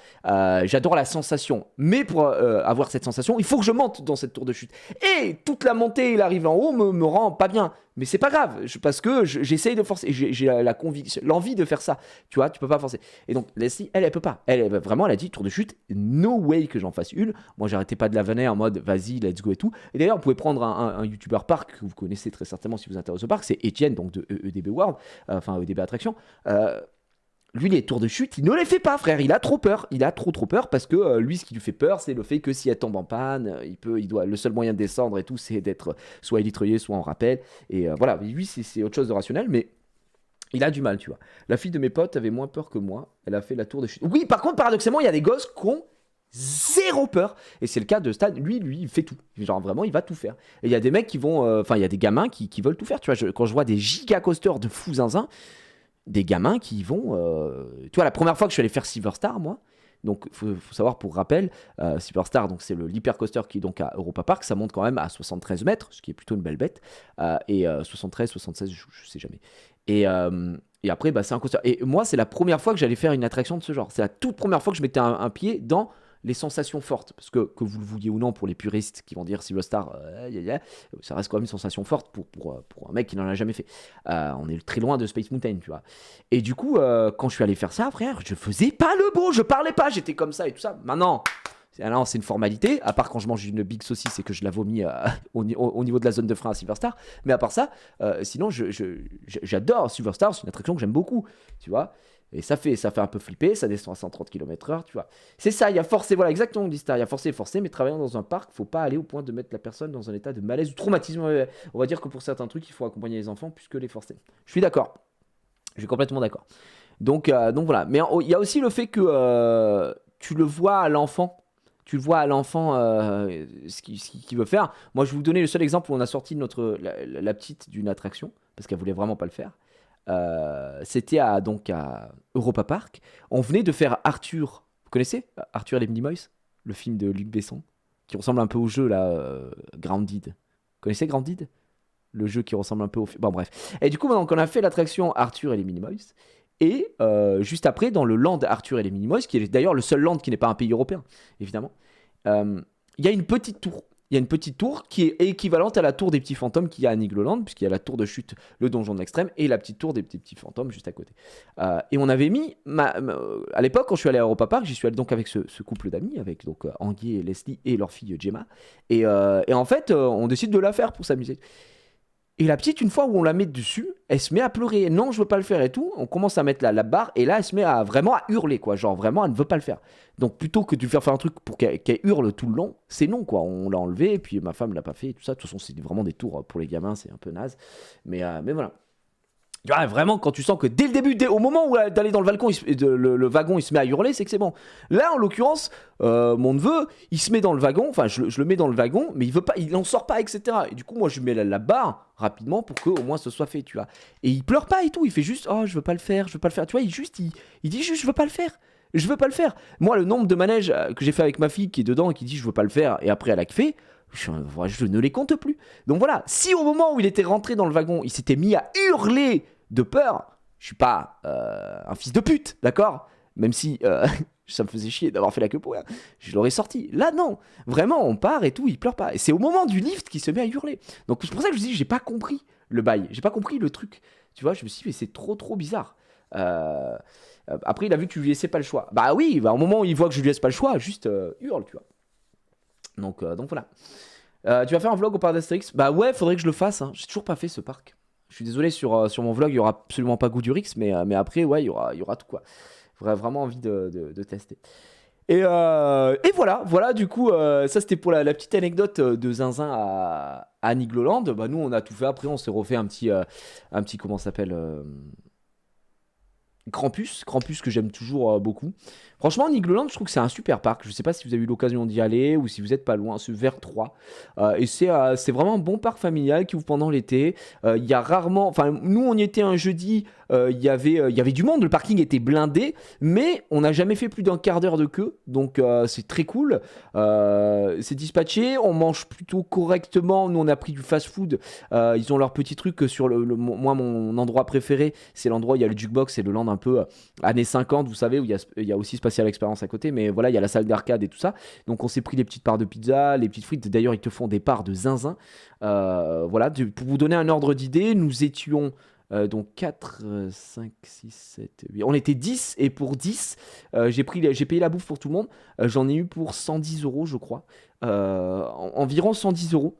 J'adore la sensation. Mais pour avoir cette sensation, il faut que je monte dans cette tour de chute. Et toute la montée et l'arrivée en haut me rend pas bien. Mais c'est pas grave, parce que j'essaye de forcer. J'ai la conviction, l'envie de faire ça. Tu vois, tu peux pas forcer. Et donc, Leslie, elle peut pas. Vraiment, elle a dit tour de chute, no way que j'en fasse une. Moi, j'arrêtais pas de la vanner en mode vas-y, let's go et tout. Et d'ailleurs, vous pouvez prendre un YouTuber parc que vous connaissez très certainement si vous vous intéressez au parc, c'est Etienne, donc de EDB World, enfin EDB Attraction. Lui, les tours de chute, il ne les fait pas, frère. Il a trop peur. Il a trop peur parce que lui, ce qui lui fait peur, c'est le fait que si elle tombe en panne, le seul moyen de descendre et tout, c'est d'être soit élitreuillé, soit en rappel. Et voilà, lui, c'est autre chose de rationnel, mais il a du mal, tu vois. La fille de mes potes avait moins peur que moi. Elle a fait la tour de chute. Oui, par contre, paradoxalement, il y a des gosses qui ont zéro peur. Et c'est le cas de Stan. Lui, il fait tout. Genre, vraiment, il va tout faire. Et il y a des mecs qui vont. Enfin, il y a des gamins qui veulent tout faire. Tu vois, quand je vois des giga coasters de fou zinzin, des gamins qui vont. Tu vois, la première fois que je suis allé faire Silverstar, moi. Donc, faut savoir pour rappel, Silverstar, donc c'est l'hypercoaster qui est donc à Europa Park, ça monte quand même à 73 mètres, ce qui est plutôt une belle bête. Et 73, 76, je sais jamais. Et après, c'est un coaster. Et moi, c'est la première fois que j'allais faire une attraction de ce genre. C'est la toute première fois que je mettais un pied dans les sensations fortes. Parce que vous le vouliez ou non, pour les puristes qui vont dire Silverstar, ça reste quand même une sensation forte pour un mec qui n'en a jamais fait. On est très loin de Space Mountain, tu vois. Et du coup, quand je suis allé faire ça, frère, je faisais pas le beau, je parlais pas, j'étais comme ça et tout ça. Maintenant, c'est une formalité, à part quand je mange une big saucisse et que je la vomis au niveau de la zone de frein à Silverstar. Mais à part ça, sinon, j'adore Silverstar, c'est une attraction que j'aime beaucoup, tu vois. Et ça fait un peu flipper, ça descend à 130 km/h, tu vois. C'est ça, il y a forcé, voilà, exactement, il y a forcé, mais travaillant dans un parc, faut pas aller au point de mettre la personne dans un état de malaise ou traumatisme. On va dire que pour certains trucs, il faut accompagner les enfants plus que les forcer. Je suis d'accord. Je suis complètement d'accord. Donc voilà. Mais il y a aussi le fait que tu le vois à l'enfant. Tu le vois à l'enfant ce qu'il veut faire. Moi, je vais vous donner le seul exemple où on a sorti la petite d'une attraction, parce qu'elle voulait vraiment pas le faire. C'était à Europa Park. On venait de faire Arthur. Vous connaissez Arthur et les Minimoys, le film de Luc Besson, qui ressemble un peu au jeu là, Grounded. Vous connaissez Grounded, le jeu qui ressemble un peu au film. Bon, bref. Et du coup, maintenant qu'on a fait l'attraction Arthur et les Minimoys, et juste après, dans le land Arthur et les Minimoys, qui est d'ailleurs le seul land qui n'est pas un pays européen, évidemment, il y a une petite tour. Il y a une petite tour qui est équivalente à la tour des petits fantômes qu'il y a à Nigloland, puisqu'il y a la tour de chute, le donjon de l'extrême, et la petite tour des petits fantômes juste à côté. Et on avait mis, à l'époque, quand je suis allé à Europa Park, j'y suis allé donc avec ce couple d'amis, avec donc Anguille et Leslie et leur fille Gemma. Et en fait, on décide de la faire pour s'amuser. Et la petite, une fois où on la met dessus, elle se met à pleurer. Non, je veux pas le faire et tout. On commence à mettre la barre et là, elle se met vraiment à hurler, quoi. Genre, vraiment, elle ne veut pas le faire. Donc, plutôt que de lui faire un truc pour qu'elle hurle tout le long, c'est non, quoi. On l'a enlevé et puis ma femme l'a pas fait et tout ça. De toute façon, c'est vraiment des tours pour les gamins, c'est un peu naze. Mais voilà. Ouais, vraiment, quand tu sens que dès le début, au moment où d'aller dans le wagon, le wagon il se met à hurler, c'est que c'est bon. Là, en l'occurrence, mon neveu, il se met dans le wagon, enfin, je le mets dans le wagon, mais il n'en sort pas, etc. Et du coup, moi, je mets la barre rapidement pour qu'au moins ce soit fait, tu vois. Et il pleure pas et tout, il fait juste, oh, je veux pas le faire, tu vois, il dit juste, je veux pas le faire. Je veux pas le faire. Moi, le nombre de manèges que j'ai fait avec ma fille qui est dedans et qui dit je veux pas le faire et après elle a fait, je ne les compte plus. Donc voilà, si au moment où il était rentré dans le wagon, il s'était mis à hurler de peur, je suis pas un fils de pute, d'accord? Même si ça me faisait chier d'avoir fait la queue pour rien, je l'aurais sorti. Là, non. Vraiment, on part et tout, il pleure pas. Et c'est au moment du lift qu'il se met à hurler. Donc c'est pour ça que je dis, j'ai pas compris le bail, j'ai pas compris le truc. Tu vois, je me suis dit, mais c'est trop bizarre. Euh, Après, il a vu que tu lui laissais pas le choix. Bah oui, bah, au moment où il voit que je lui laisse pas le choix, juste hurle, tu vois. Donc voilà. Tu vas faire un vlog au parc d'Astérix? Bah ouais, faudrait que je le fasse. Hein. J'ai toujours pas fait ce parc. Je suis désolé, sur mon vlog, il y aura absolument pas Goudurix, mais après, ouais, il y aura tout quoi. J'aurais vraiment envie de tester. Et voilà, du coup, ça c'était pour la petite anecdote de Zinzin à Nigloland. Bah nous, on a tout fait. Après, on s'est refait un petit comment ça s'appelle Krampus que j'aime toujours beaucoup. Franchement, Nigloland, je trouve que c'est un super parc. Je sais pas si vous avez eu l'occasion d'y aller ou si vous êtes pas loin, c'est vers 3. Et c'est vraiment un bon parc familial qui ouvre pendant l'été. Il y a rarement. Enfin, nous, on y était un jeudi. Il y avait du monde. Le parking était blindé. Mais on n'a jamais fait plus d'un quart d'heure de queue. Donc, c'est très cool. C'est dispatché. On mange plutôt correctement. Nous, on a pris du fast-food. Ils ont leur petit truc sur moi, mon endroit préféré, c'est l'endroit où il y a le jukebox. C'est le land un peu années 50, vous savez, où il y a aussi Spatial Experience à côté, mais voilà, il y a la salle d'arcade et tout ça. Donc on s'est pris les petites parts de pizza, les petites frites. D'ailleurs, ils te font des parts de zinzin. Voilà, pour vous donner un ordre d'idée, nous étions donc 4, 5, 6, 7, 8. On était 10 et pour 10, j'ai payé la bouffe pour tout le monde. J'en ai eu pour 110 euros, je crois. Environ 110 euros.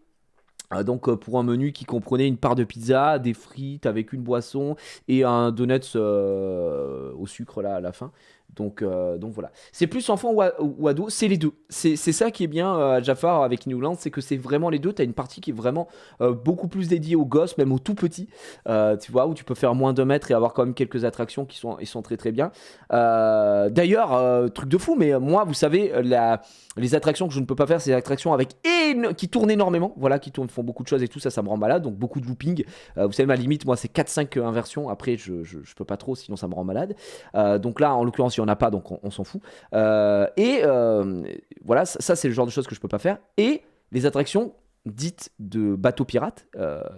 Donc pour un menu qui comprenait une part de pizza, des frites avec une boisson et un donuts au sucre là à la fin. Donc voilà. C'est plus enfant ou ado, c'est les deux. C'est ça qui est bien à Jafar avec Newland, c'est que c'est vraiment les deux. T'as une partie qui est vraiment beaucoup plus dédiée aux gosses, même aux tout petits. Tu vois, où tu peux faire moins de mètres et avoir quand même quelques attractions ils sont très très bien. D'ailleurs, truc de fou, mais moi, vous savez, les attractions que je ne peux pas faire, c'est les attractions qui tournent énormément, voilà, font beaucoup de choses et tout, ça me rend malade, donc beaucoup de looping. Vous savez, ma limite, moi, c'est 4-5 inversions, après, je peux pas trop, sinon ça me rend malade. Donc là, en l'occurrence, il n'y en a pas, donc on s'en fout. Voilà, ça, c'est le genre de choses que je peux pas faire. Et les attractions dites de bateau pirate,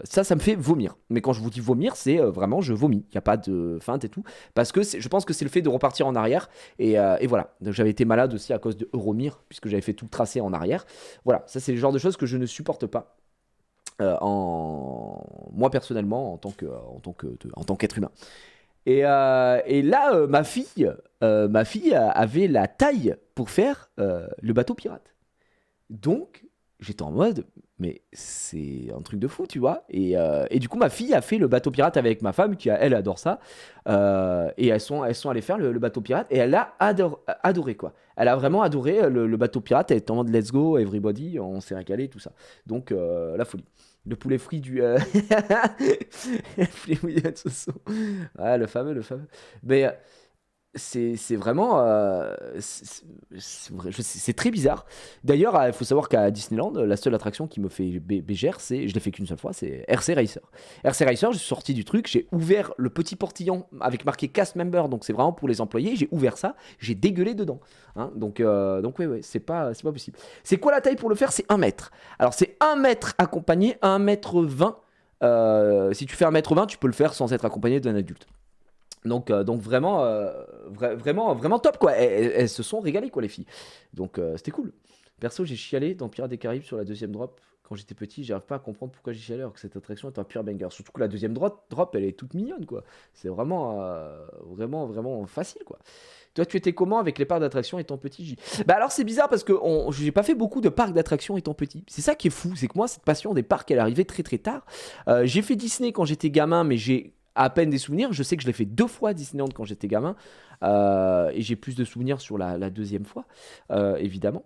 ça me fait vomir. Mais quand je vous dis vomir, c'est vraiment je vomis. Il n'y a pas de feinte et tout. Parce que je pense que c'est le fait de repartir en arrière. Et voilà. Donc, j'avais été malade aussi à cause de Euromir, puisque j'avais fait tout le tracé en arrière. Voilà, ça c'est le genre de choses que je ne supporte pas. Moi personnellement en tant qu'être humain. Et là, ma fille avait la taille pour faire le bateau pirate. Donc, j'étais en mode, mais c'est un truc de fou, tu vois. Et du coup, ma fille a fait le bateau pirate avec ma femme, qui elle adore ça. Et elles sont allées faire le bateau pirate, et elle a adoré, quoi. Elle a vraiment adoré le bateau pirate. Elle était en mode let's go, everybody, on s'est régalé, tout ça. Donc, la folie. Le poulet frit le poulet frit de Soso. Ouais, le fameux, le fameux. Mais c'est vraiment c'est très bizarre. D'ailleurs, il faut savoir qu'à Disneyland, la seule attraction qui me fait bégère, je l'ai fait qu'une seule fois, c'est RC Racer. RC Racer, je suis sorti du truc, j'ai ouvert le petit portillon avec marqué cast member, donc c'est vraiment pour les employés. J'ai ouvert ça, j'ai dégueulé dedans, hein. Donc ouais, c'est pas possible. C'est quoi la taille pour le faire? C'est 1 mètre. Alors c'est 1 mètre accompagné, 1 mètre 20. Si tu fais 1 mètre 20, tu peux le faire sans être accompagné d'un adulte. Donc vraiment, vraiment top, quoi. Elles se sont régalées, quoi, les filles. Donc c'était cool. Perso, j'ai chialé dans Pirates des Caraïbes sur la deuxième drop. Quand j'étais petit, j'arrive pas à comprendre pourquoi j'ai chialé alors que cette attraction est un pure banger. Surtout que la deuxième drop, elle est toute mignonne, quoi. C'est vraiment facile, quoi. Toi, tu étais comment avec les parcs d'attractions étant petit, Bah alors c'est bizarre parce que j'ai pas fait beaucoup de parcs d'attractions étant petit. C'est ça qui est fou, c'est que moi cette passion des parcs elle arrivait très très tard. J'ai fait Disney quand j'étais gamin, mais j'ai à peine des souvenirs. Je sais que je l'ai fait 2 fois Disneyland quand j'étais gamin, et j'ai plus de souvenirs sur la deuxième fois, évidemment.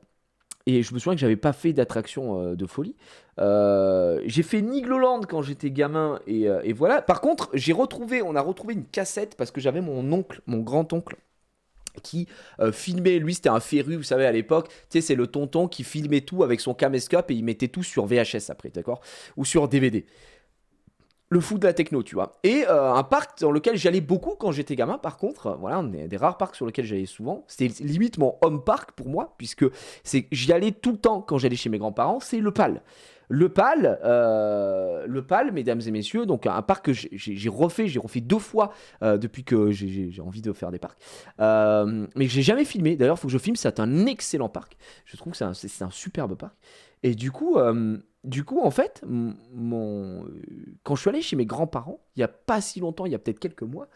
Et je me souviens que j'avais pas fait d'attraction de folie. J'ai fait Nigloland quand j'étais gamin, et voilà. Par contre, on a retrouvé une cassette parce que j'avais mon grand-oncle qui filmait. Lui, c'était un féru, vous savez, à l'époque. Tu sais, c'est le tonton qui filmait tout avec son caméscope et il mettait tout sur VHS après, d'accord, ou sur DVD. le fou de la techno, tu vois. Et un parc dans lequel j'allais beaucoup quand j'étais gamin, par contre, voilà, un des rares parcs sur lesquels j'allais souvent, c'était limite mon home park pour moi, puisque j'y allais tout le temps quand j'allais chez mes grands-parents, c'est le PAL. Le PAL, mesdames et messieurs, donc un parc que j'ai refait 2 fois depuis que j'ai envie de faire des parcs. Mais que j'ai jamais filmé. D'ailleurs, il faut que je filme. C'est un excellent parc. Je trouve que c'est un superbe parc. Et du coup, en fait, quand je suis allé chez mes grands-parents, il n'y a pas si longtemps, il y a peut-être quelques mois,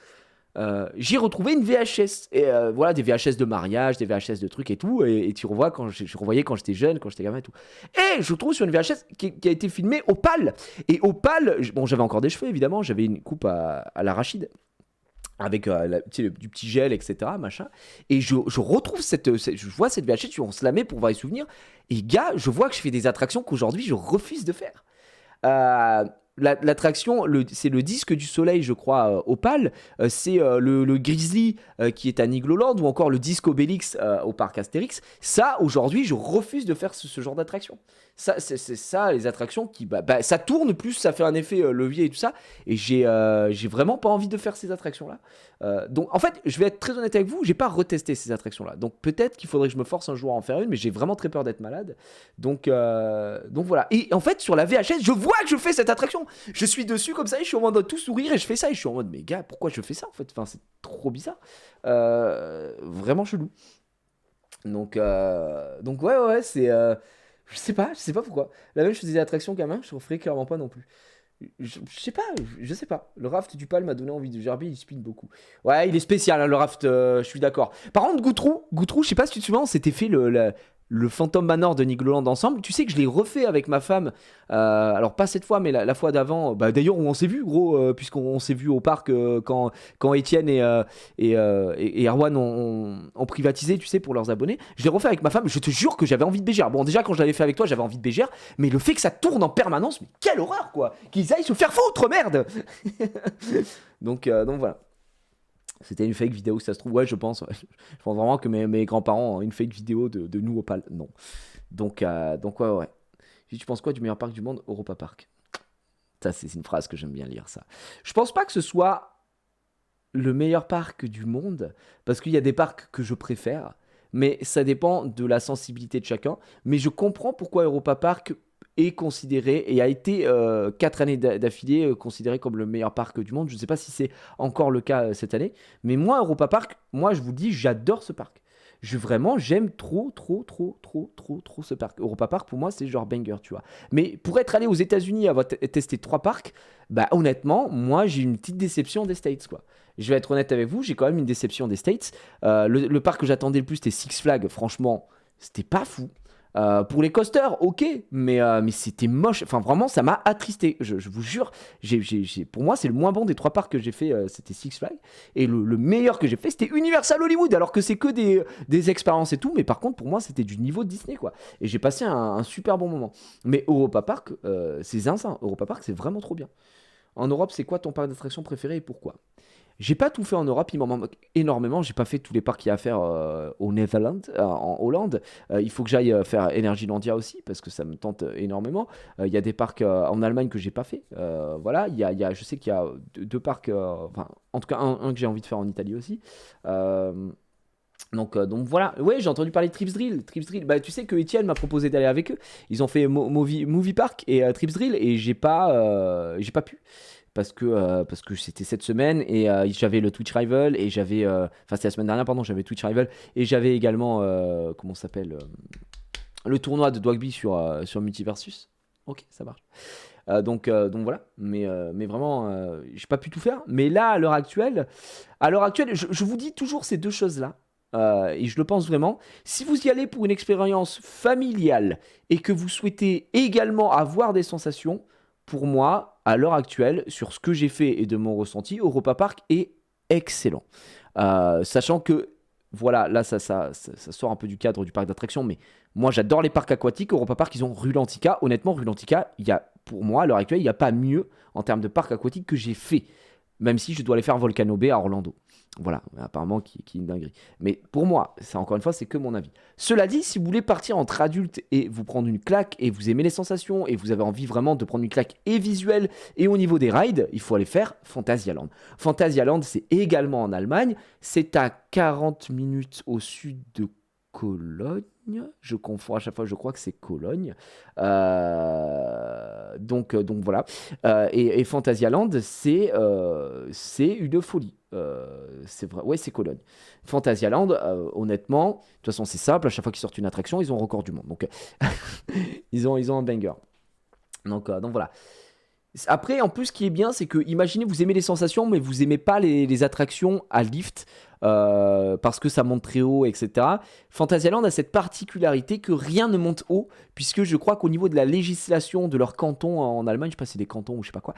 j'ai retrouvé une VHS. Et voilà, des VHS de mariage, des VHS de trucs et tout. Et tu revois je revoyais quand j'étais jeune, quand j'étais gamin et tout. Et je trouve sur une VHS qui a été filmée au PAL. Et au PAL, bon, j'avais encore des cheveux évidemment, j'avais une coupe à l'arachide. Avec tu sais, du petit gel, etc. Machin. Et je retrouve je vois cette VHS, on se la met pour voir les souvenirs. Et gars, je vois que je fais des attractions qu'aujourd'hui je refuse de faire. Euh, L'attraction, c'est le disque du soleil, je crois, Opal. C'est le Grizzly qui est à Nigloland, ou encore le disque Obélix au parc Astérix. Ça, aujourd'hui, je refuse de faire ce genre d'attraction. Ça, c'est ça, les attractions qui, ça tourne plus, ça fait un effet levier et tout ça. Et j'ai vraiment pas envie de faire ces attractions-là. Donc, en fait, je vais être très honnête avec vous, j'ai pas retesté ces attractions-là. Donc, peut-être qu'il faudrait que je me force un jour à en faire une, mais j'ai vraiment très peur d'être malade. Donc voilà. Et en fait, sur la VHS, je vois que je fais cette attraction. Je suis dessus comme ça et je suis en mode tout sourire et je fais ça. Et je suis en mode, mais gars, pourquoi je fais ça en fait? Enfin, c'est trop bizarre. Vraiment chelou. Donc ouais, c'est. Je sais pas pourquoi. La même, je faisais des attractions gamin, je referais clairement pas non plus. Je sais pas. Le raft du PAL m'a donné envie de gerber, il spin beaucoup. Ouais, il est spécial, hein, le raft, je suis d'accord. Par contre, Goutrou, je sais pas si tu te souviens, on s'était fait le Phantom Manor de Nigloland ensemble. Tu sais que je l'ai refait avec ma femme. Alors, pas cette fois, mais la fois d'avant. D'ailleurs, où on s'est vu, gros, puisqu'on s'est vu au parc quand Étienne et Erwan ont privatisé, tu sais, pour leurs abonnés. Je l'ai refait avec ma femme. Je te jure que j'avais envie de bégère. Bon, déjà, quand je l'avais fait avec toi, j'avais envie de bégère. Mais le fait que ça tourne en permanence, mais quelle horreur, quoi! Qu'ils aillent se faire foutre, merde! Donc voilà. C'était une fake vidéo, ça se trouve. Ouais, je pense. Ouais. Je pense vraiment que mes grands-parents ont une fake vidéo de nous au PAL. Non. Donc ouais. Tu penses quoi du meilleur parc du monde? Europa Park. Ça, c'est une phrase que j'aime bien lire, ça. Je pense pas que ce soit le meilleur parc du monde, parce qu'il y a des parcs que je préfère, mais ça dépend de la sensibilité de chacun. Mais je comprends pourquoi Europa Park est considéré et a été 4 années d'affilée considéré comme le meilleur parc du monde. Je ne sais pas si c'est encore le cas cette année, mais moi, Europa Park, moi je vous dis, j'adore ce parc. J'aime trop ce parc. Europa Park, pour moi, c'est genre banger, tu vois. Mais pour être allé aux États-Unis, avoir testé 3 parcs, honnêtement, moi, j'ai une petite déception des States, quoi. Je vais être honnête avec vous, j'ai quand même une déception des States. Le parc que j'attendais le plus, c'était Six Flags. Franchement, c'était pas fou. Pour les coasters, ok, mais c'était moche. Enfin, vraiment, ça m'a attristé. Je vous jure, pour moi, c'est le moins bon des 3 parcs que j'ai fait. C'était Six Flags. Et le meilleur que j'ai fait, c'était Universal Hollywood. Alors que c'est que des expériences et tout. Mais par contre, pour moi, c'était du niveau Disney, quoi. Et j'ai passé un super bon moment. Mais Europa Park, c'est zinzin. Europa Park, c'est vraiment trop bien. En Europe, c'est quoi ton parc d'attraction préféré et pourquoi? J'ai pas tout fait en Europe, il m'en manque énormément. J'ai pas fait tous les parcs qu'il y a à faire au Netherlands, en Hollande. Il faut que j'aille faire Energylandia aussi parce que ça me tente énormément. Il y a des parcs en Allemagne que j'ai pas fait. Voilà, je sais qu'il y a 2 parcs, enfin, en tout cas un que j'ai envie de faire en Italie aussi. Donc voilà, ouais, j'ai entendu parler de Trips Drill. Trips Drill, tu sais que Etienne m'a proposé d'aller avec eux. Ils ont fait Movie Park et Trips Drill et j'ai pas pu parce que c'était cette semaine et j'avais le Twitch Rival et j'avais enfin c'était la semaine dernière pardon, j'avais Twitch Rival et j'avais également comment ça s'appelle le tournoi de Dwagby sur Multiversus. OK, ça marche. Donc voilà, mais vraiment j'ai pas pu tout faire, mais là à l'heure actuelle je vous dis toujours ces 2 choses-là. Et je le pense vraiment. Si vous y allez pour une expérience familiale et que vous souhaitez également avoir des sensations, pour moi, à l'heure actuelle, sur ce que j'ai fait et de mon ressenti, Europa Park est excellent. Sachant que, voilà, là, ça sort un peu du cadre du parc d'attractions, mais moi, j'adore les parcs aquatiques. Europa Park, ils ont Rulantica. Honnêtement, Rulantica, pour moi, à l'heure actuelle, il n'y a pas mieux en termes de parc aquatique que j'ai fait, même si je dois aller faire Volcano Bay à Orlando. Voilà, apparemment qui est une dinguerie. Mais pour moi, ça encore une fois, c'est que mon avis. Cela dit, si vous voulez partir entre adultes et vous prendre une claque et vous aimez les sensations et vous avez envie vraiment de prendre une claque et visuelle et au niveau des rides, il faut aller faire Phantasialand. Phantasialand, c'est également en Allemagne. C'est à 40 minutes au sud de Cologne. Je confonds à chaque fois, je crois que c'est Cologne. Donc voilà. Et Phantasialand, c'est une folie. C'est vrai, ouais, c'est Cologne. Phantasialand, honnêtement, de toute façon, c'est simple. À chaque fois qu'ils sortent une attraction, ils ont un record du monde. Donc, ils ont un banger. Donc voilà. Après, en plus, ce qui est bien, c'est que, imaginez, vous aimez les sensations, mais vous aimez pas les attractions à lift parce que ça monte très haut, etc. Phantasialand a cette particularité que rien ne monte haut, puisque je crois qu'au niveau de la législation de leur canton en Allemagne, je sais pas si c'est des cantons ou je sais pas quoi,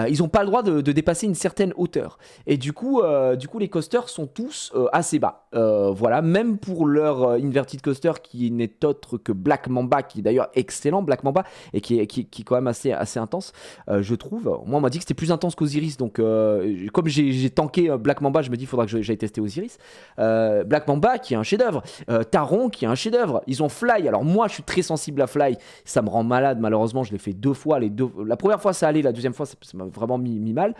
ils n'ont pas le droit de dépasser une certaine hauteur. Et du coup les coasters sont tous assez bas. Voilà, même pour leur inverted coaster qui n'est autre que Black Mamba, qui est d'ailleurs excellent, Black Mamba, et qui est quand même assez intense. Je trouve. Moi, on m'a dit que c'était plus intense qu'Osiris, donc comme j'ai tanké Black Mamba, je me dis il faudra que j'aille tester Osiris. Black Mamba qui est un chef-d'œuvre, Taron qui est un chef-d'œuvre. Ils ont Fly. Alors moi, je suis très sensible à Fly, ça me rend malade. Malheureusement, je l'ai fait 2 fois. La première fois, ça allait, la deuxième fois, ça m'a vraiment mis mal.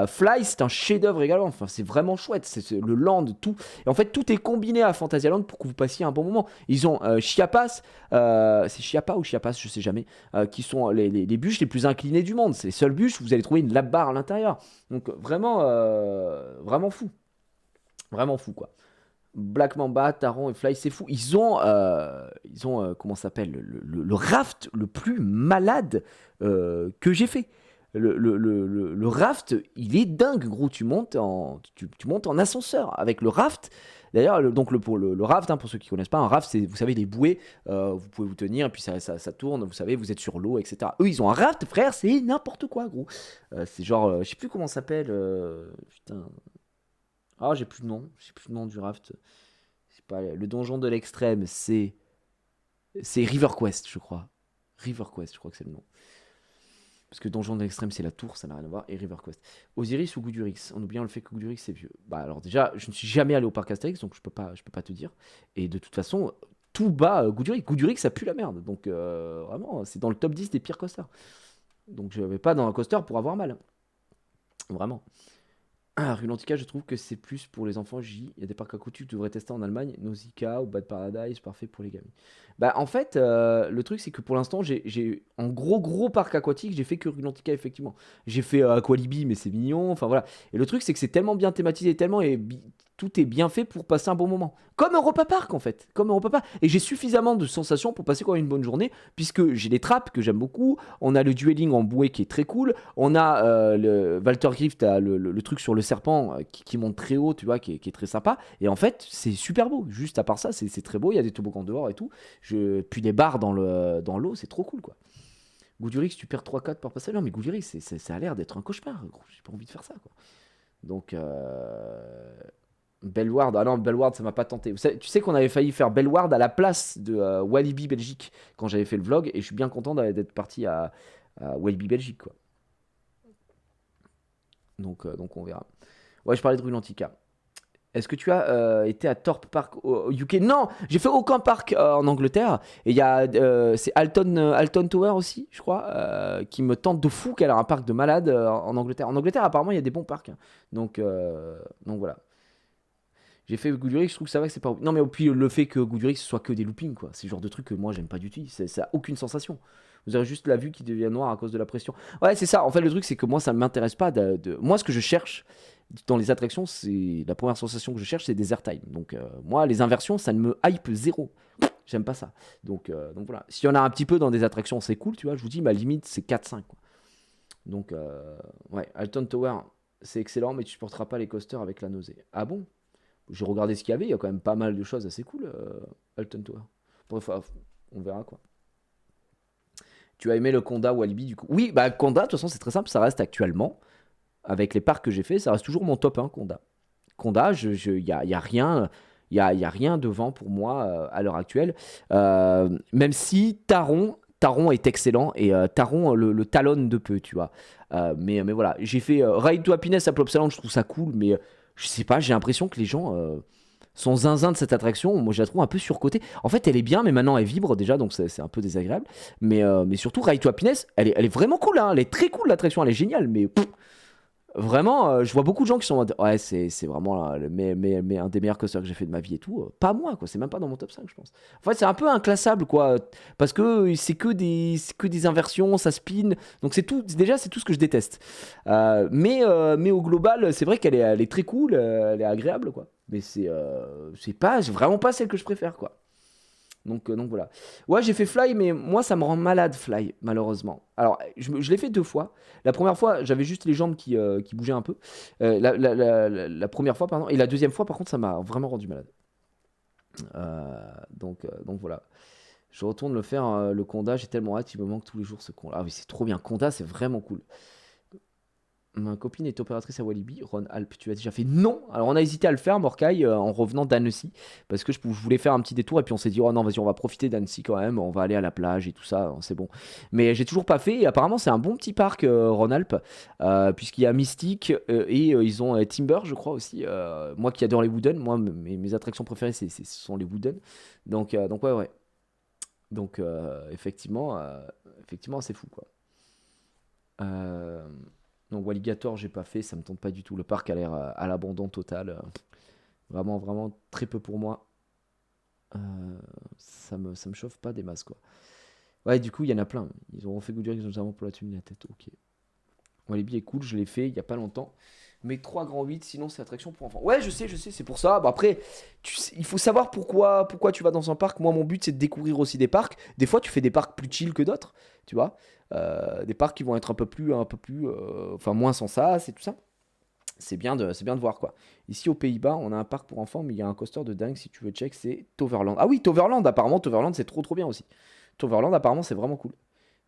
Fly, c'est un chef-d'œuvre également. Enfin, c'est vraiment chouette. C'est le land, tout. Et en fait, tout est combiné à Phantasialand pour que vous passiez un bon moment. Ils ont Chiapas, c'est Chiapas ou Chiapas, je sais jamais, qui sont les bûches les plus inclinées du monde. C'est les seules bûches où vous allez trouver une lap bar à l'intérieur. Donc vraiment fou. Vraiment fou quoi. Black Mamba, Taron et Fly, c'est fou. Ils ont comment ça s'appelle le raft le plus malade que j'ai fait. Le raft, il est dingue, gros. Tu montes en ascenseur avec le raft. D'ailleurs, pour le raft, hein, pour ceux qui connaissent pas, un raft, c'est, vous savez, des bouées. Vous pouvez vous tenir, et puis ça tourne. Vous savez, vous êtes sur l'eau, etc. Eux, ils ont un raft, frère, c'est n'importe quoi, gros. C'est genre, je sais plus comment ça s'appelle. Putain. Ah, j'ai plus de nom. J'ai plus le nom du raft. C'est pas le donjon de l'extrême. C'est River Quest, je crois. River Quest, je crois que c'est le nom. Parce que Donjon de l'Extrême, c'est la tour, ça n'a rien à voir. Et River Quest. Osiris ou Goudurix, en oubliant le fait que Goudurix, c'est vieux. Bah alors déjà, je ne suis jamais allé au parc Astérix, donc je peux pas te dire. Et de toute façon, tout bas Goudurix. Goudurix, ça pue la merde. Donc vraiment, c'est dans le top 10 des pires coasters. Donc je vais pas dans un coaster pour avoir mal. Vraiment. Ah, Rulantica, je trouve que c'est plus pour les enfants. Il y a des parcs aquatiques que tu devrais tester en Allemagne. Nausicaa ou Bad Paradise, parfait pour les gamins. Bah, en fait, le truc, c'est que pour l'instant, en gros parc aquatique, j'ai fait que Rulantica, effectivement. J'ai fait Aqualibi, mais c'est mignon. Enfin, voilà. Et le truc, c'est que c'est tellement bien thématisé, tout est bien fait pour passer un bon moment. Comme Europa Park, en fait. Comme Europa Park. Et j'ai suffisamment de sensations pour passer quand même une bonne journée, puisque j'ai les trappes que j'aime beaucoup. On a le dueling en bouée qui est très cool. On a le Walter Grift, le truc sur le serpent qui monte très haut, tu vois, qui est très sympa. Et en fait, c'est super beau. Juste à part ça, c'est très beau. Il y a des toboggans dehors et tout. Puis des barres dans l'eau, c'est trop cool, quoi. Goudurix, tu perds 3-4 par passage. Non, mais Goudurix, ça a l'air d'être un cauchemar, gros. J'ai pas envie de faire ça, quoi. Donc, Bellward, ah non, Bellward, ça m'a pas tenté. Tu sais qu'on avait failli faire Bellward à la place de Walibi Belgique quand j'avais fait le vlog, et je suis bien content d'être parti à Walibi Belgique, quoi. Donc on verra. Ouais, je parlais de Rulantica. Est-ce que tu as été à Thorpe Park au UK? Non, j'ai fait aucun parc en Angleterre. Et il y a, c'est Alton Tower aussi, je crois, qui me tente de fou, qu'elle a un parc de malade en Angleterre. En Angleterre, apparemment, il y a des bons parcs, hein. Donc voilà. J'ai fait Goudurix, je trouve que ça va, que c'est pas. Non, mais puis le fait que Goudurix ce soit que des loopings, quoi. C'est le genre de truc que moi, j'aime pas du tout. Ça a aucune sensation. Vous avez juste la vue qui devient noire à cause de la pression. Ouais, c'est ça. En fait, le truc, c'est que moi, ça ne m'intéresse pas. Moi, ce que je cherche dans les attractions, c'est la première sensation que je cherche, c'est des airtime. Donc, moi, les inversions, ça ne me hype zéro. J'aime pas ça. Donc voilà. S'il y en a un petit peu dans des attractions, c'est cool, tu vois. Je vous dis, ma limite, c'est 4-5, quoi. Donc, ouais, Alton Tower, c'est excellent, mais tu supporteras pas les coasters avec la nausée. Ah bon? J'ai regardé ce qu'il y avait, il y a quand même pas mal de choses assez cool, Alton Tower. Bref, on verra, quoi. Tu as aimé le Conda ou Walibi du coup? Oui, bah Conda, de toute façon, c'est très simple, ça reste actuellement, avec les parcs que j'ai fait, ça reste toujours mon top 1, Conda. Conda, y a rien, y a rien devant pour moi à l'heure actuelle. Même si Taron est excellent et Taron le talonne de peu, tu vois. Mais voilà, j'ai fait Ride to Happiness à Plopsaland, je trouve ça cool, mais je sais pas, j'ai l'impression que les gens sont zinzin de cette attraction. Moi, je la trouve un peu surcotée. En fait, elle est bien, mais maintenant elle vibre déjà, donc c'est un peu désagréable. Mais surtout, Ride to Happiness, elle est vraiment cool, hein. Elle est très cool, l'attraction, elle est géniale, mais vraiment, je vois beaucoup de gens qui sont en mode, ouais, c'est vraiment un des meilleurs coasters que j'ai fait de ma vie et tout. Pas moi, quoi. C'est même pas dans mon top 5, je pense. En fait, c'est un peu inclassable, quoi. Parce que c'est que des inversions, ça spin. Donc, c'est tout. Déjà, c'est tout ce que je déteste. Mais au global, c'est vrai qu'elle est très cool, elle est agréable, quoi. Mais c'est vraiment pas celle que je préfère, quoi. Donc voilà. Ouais, j'ai fait Fly, mais moi, ça me rend malade, Fly, malheureusement. Alors, je l'ai fait 2 fois. La première fois, j'avais juste les jambes qui bougeaient un peu. La première fois, pardon. Et la deuxième fois, par contre, ça m'a vraiment rendu malade. Donc voilà. Je retourne le faire, le Conda. J'ai tellement hâte, il me manque tous les jours ce Conda. Ah oui, c'est trop bien. Conda, c'est vraiment cool. Ma copine est opératrice à Walibi, Rhône-Alpes. Tu as déjà fait? Non. Alors on a hésité à le faire, Morcaille, en revenant d'Annecy, parce que je voulais faire un petit détour et puis on s'est dit oh non vas-y on va profiter d'Annecy quand même, on va aller à la plage et tout ça, c'est bon. Mais j'ai toujours pas fait et apparemment c'est un bon petit parc Rhône-Alpes, puisqu'il y a Mystique et ils ont Timber je crois aussi. Moi qui adore les Wooden, moi mes attractions préférées ce sont les Wooden. Donc ouais ouais. Donc effectivement c'est fou quoi. Euh, donc Walligator, j'ai pas fait, ça me tente pas du tout. Le parc a l'air à l'abandon total. Vraiment, vraiment très peu pour moi. Ça me chauffe pas des masses quoi. Ouais, du coup, il y en a plein. Ils ont refait Goodyear, ils ont notamment pour la thune la tête. Ok. Walibi est cool, je l'ai fait il y a pas longtemps. Mais 3 grands 8, sinon c'est attraction pour enfants. Ouais, je sais, c'est pour ça. Bah après, il faut savoir pourquoi tu vas dans un parc. Moi, mon but, c'est de découvrir aussi des parcs. Des fois, tu fais des parcs plus chill que d'autres, tu vois. Des parcs qui vont être un peu plus, enfin, moins sans ça, c'est tout ça. C'est bien de voir quoi. Ici aux Pays-Bas, on a un parc pour enfants, mais il y a un coaster de dingue si tu veux check, c'est Toverland. Ah oui, Toverland, apparemment, Toverland c'est trop trop bien aussi. Toverland, apparemment, c'est vraiment cool.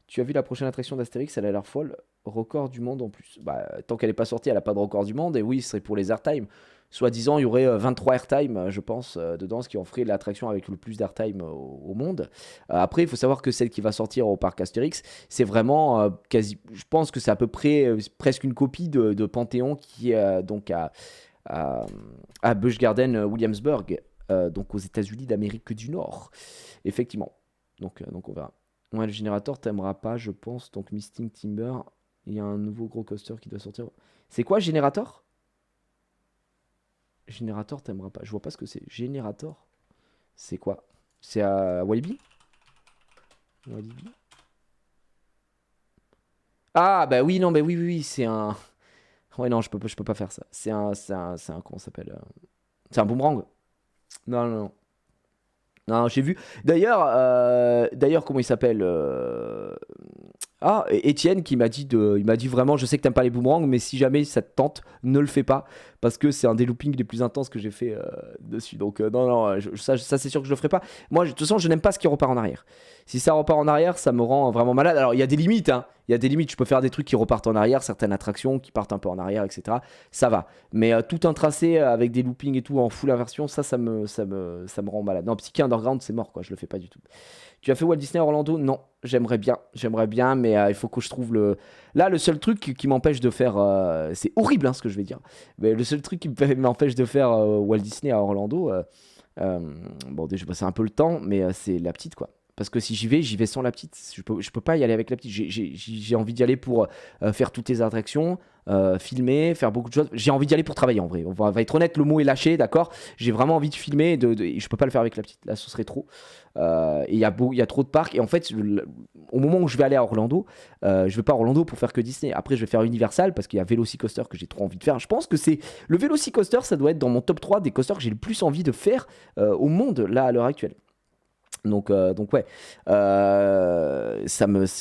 Tu as vu la prochaine attraction d'Astérix, elle a l'air folle. Record du monde en plus. Bah, tant qu'elle n'est pas sortie, elle n'a pas de record du monde. Et oui, ce serait pour les airtime. Soit disant, il y aurait 23 airtime, je pense, dedans, ce qui en ferait l'attraction avec le plus d'airtime au monde. Après, il faut savoir que celle qui va sortir au parc Astérix, c'est vraiment quasi. Je pense que c'est à peu près presque une copie de Panthéon qui est donc à, à Busch Garden Williamsburg, donc aux États-Unis d'Amérique du Nord. Effectivement. Donc on verra. Ouais, le générateur, t'aimeras pas, je pense. Donc, Misting Timber, il y a un nouveau gros coaster qui doit sortir. C'est quoi, générateur? Générateur, t'aimeras pas. Je vois pas ce que c'est. Générateur? C'est quoi? C'est à Walibi? Walibi? Ah, bah oui, non, bah oui, oui, oui, c'est un. Ouais, non, je peux pas faire ça. Comment ça s'appelle? C'est un boomerang. Non, non, non. Non, j'ai vu. D'ailleurs, comment il s'appelle? Ah, Étienne qui il m'a dit vraiment, je sais que t'aimes pas les boomerangs, mais si jamais ça te tente, ne le fais pas parce que c'est un des loopings les plus intenses que j'ai fait dessus. Donc non, non, ça c'est sûr que je le ferai pas. Moi, de toute façon, je n'aime pas ce qui repart en arrière. Si ça repart en arrière, ça me rend vraiment malade. Alors il y a des limites, hein. Il y a des limites. Je peux faire des trucs qui repartent en arrière, certaines attractions qui partent un peu en arrière, etc. Ça va. Mais tout un tracé avec des loopings et tout en full inversion, ça me rend malade. Non, Psyché Underground, c'est mort, quoi. Je le fais pas du tout. Tu as fait Walt Disney Orlando? Non, j'aimerais bien, mais il faut que je trouve le. Là, le seul truc qui m'empêche de faire, c'est horrible, hein, ce que je vais dire. Mais le seul truc qui m'empêche de faire Walt Disney à Orlando, euh, bon, déjà, bah, c'est un peu le temps, mais c'est la petite, quoi. Parce que si j'y vais sans la petite. Je peux pas y aller avec la petite. J'ai envie d'y aller pour faire toutes les attractions, filmer, faire beaucoup de choses. J'ai envie d'y aller pour travailler en vrai. On va être honnête, le mot est lâché, d'accord. J'ai vraiment envie de filmer et je peux pas le faire avec la petite. Là, ce serait trop. Et il y a trop de parcs. Et en fait, au moment où je vais aller à Orlando, je vais pas à Orlando pour faire que Disney. Après, je vais faire Universal parce qu'il y a Velocicoaster que j'ai trop envie de faire. Je pense que c'est le Velocicoaster, ça doit être dans mon top 3 des coasters que j'ai le plus envie de faire au monde là à l'heure actuelle. Donc ouais,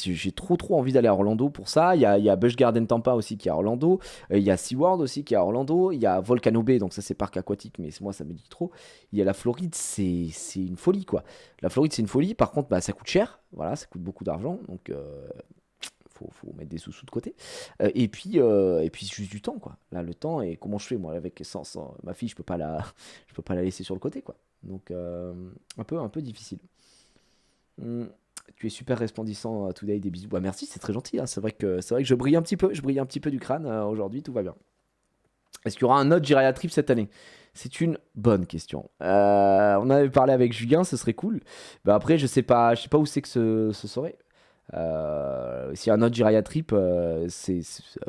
j'ai trop trop envie d'aller à Orlando pour ça. Il y a Busch Garden Tampa aussi qui est à Orlando. Il y a SeaWorld aussi qui est à Orlando. Il y a Volcano Bay, donc ça c'est parc aquatique, mais moi ça me dit trop. Il y a la Floride, c'est une folie quoi. La Floride c'est une folie. Par contre, bah, ça coûte cher. Voilà, ça coûte beaucoup d'argent. Donc faut mettre des sous de côté. Et puis juste du temps quoi. Là le temps et comment je fais moi avec sans ma fille, je peux pas la laisser sur le côté quoi. Donc un peu difficile. Hmm. Tu es super resplendissant today, des bisous. Bah merci, c'est très gentil, hein. C'est vrai que je brille un petit peu du crâne aujourd'hui, tout va bien. Est-ce qu'il y aura un autre gériatripe cette année? C'est une bonne question. On avait parlé avec Julien, ce serait cool. Bah après, je sais pas où c'est que ce serait. S'il y a un autre gériatripe, ce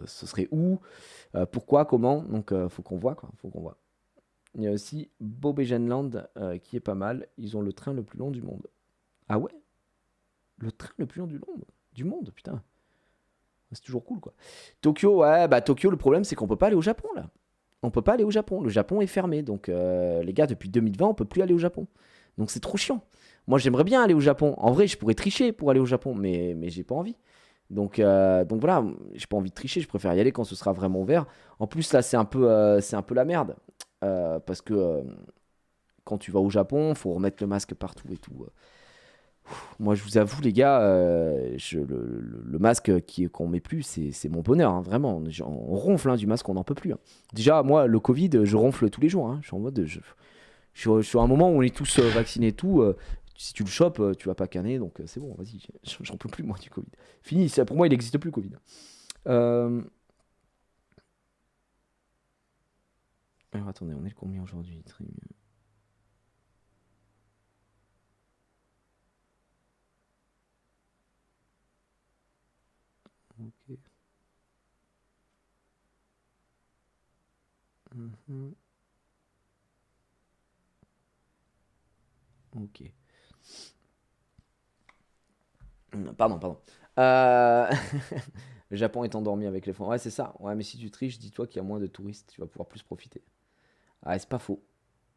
serait où? Pourquoi? Comment? Donc, faut qu'on voit, quoi. Faut qu'on voit. Il y a aussi Bobbejaanland qui est pas mal. Ils ont le train le plus long du monde. Ah ouais? Le train le plus long du monde, putain. C'est toujours cool, quoi. Tokyo, ouais, bah Tokyo, le problème, c'est qu'on peut pas aller au Japon, là. On peut pas aller au Japon. Le Japon est fermé. Donc, les gars, depuis 2020, on peut plus aller au Japon. Donc, c'est trop chiant. Moi, j'aimerais bien aller au Japon. En vrai, je pourrais tricher pour aller au Japon, mais j'ai pas envie. Donc voilà, j'ai pas envie de tricher. Je préfère y aller quand ce sera vraiment ouvert. En plus, là, c'est un peu la merde. Parce que quand tu vas au Japon, faut remettre le masque partout et tout. Moi, je vous avoue, les gars, le masque qu'on met plus, c'est mon bonheur, hein, vraiment. On ronfle hein, du masque, on n'en peut plus, hein. Déjà, moi, le Covid, je ronfle tous les jours, hein. Je suis en mode, je suis sur un moment où on est tous vaccinés et tout. Si tu le chopes, tu vas pas canner, donc c'est bon, vas-y, j'en peux plus, moi, du Covid. Fini, pour moi, il n'existe plus, le Covid. Euh, Alors, attendez, on est le combien aujourd'hui? Très bien. Ok. Mhm. Ok. Pardon, pardon. Euh, Le Japon est endormi avec les fonds. Ouais, c'est ça. Ouais, mais si tu triches, dis-toi qu'il y a moins de touristes, tu vas pouvoir plus profiter. Ah, c'est pas faux.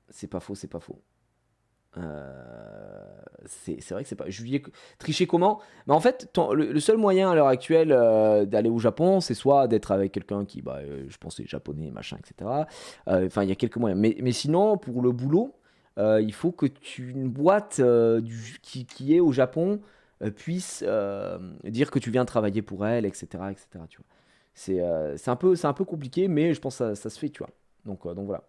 C'est pas faux, c'est pas faux. C'est vrai que c'est pas. Tricher comment? Mais en fait, le seul moyen à l'heure actuelle d'aller au Japon, c'est soit d'être avec quelqu'un qui, bah, je pense, est japonais, machin, etc. Enfin, il y a quelques moyens. Mais sinon, pour le boulot, il faut que une boîte qui est au Japon puisse dire que tu viens travailler pour elle, etc., etc. Tu vois. C'est un peu compliqué, mais je pense que ça se fait, tu vois. Donc voilà.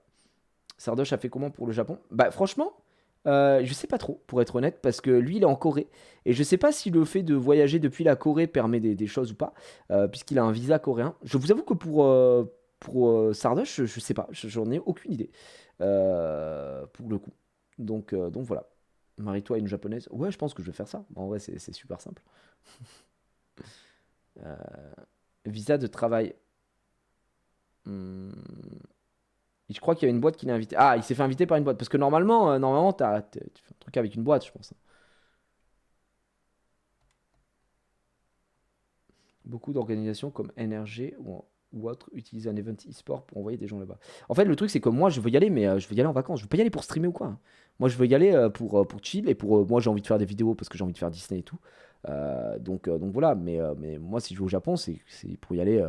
Sardoche a fait comment pour le Japon? Bah franchement, je sais pas trop, pour être honnête, parce que lui, il est en Corée. Et je sais pas si le fait de voyager depuis la Corée permet des choses ou pas, puisqu'il a un visa coréen. Je vous avoue que pour Sardoche, je sais pas, j'en ai aucune idée, pour le coup. Donc voilà. Marie-toi une japonaise. Ouais, je pense que je vais faire ça. En vrai, c'est super simple. Euh, Visa de travail. Hmm. Je crois qu'il y a une boîte qui l'a invité. Ah, il s'est fait inviter par une boîte. Parce que normalement tu fais un truc avec une boîte, je pense. Beaucoup d'organisations comme NRG ou autres utilisent un event e-sport pour envoyer des gens là-bas. En fait, le truc, c'est que moi, je veux y aller, mais je veux y aller en vacances. Je veux pas y aller pour streamer ou quoi, hein. Moi, je veux y aller pour chill et moi, j'ai envie de faire des vidéos parce que j'ai envie de faire Disney et tout. Donc voilà. Mais moi, si je vais au Japon, c'est pour y aller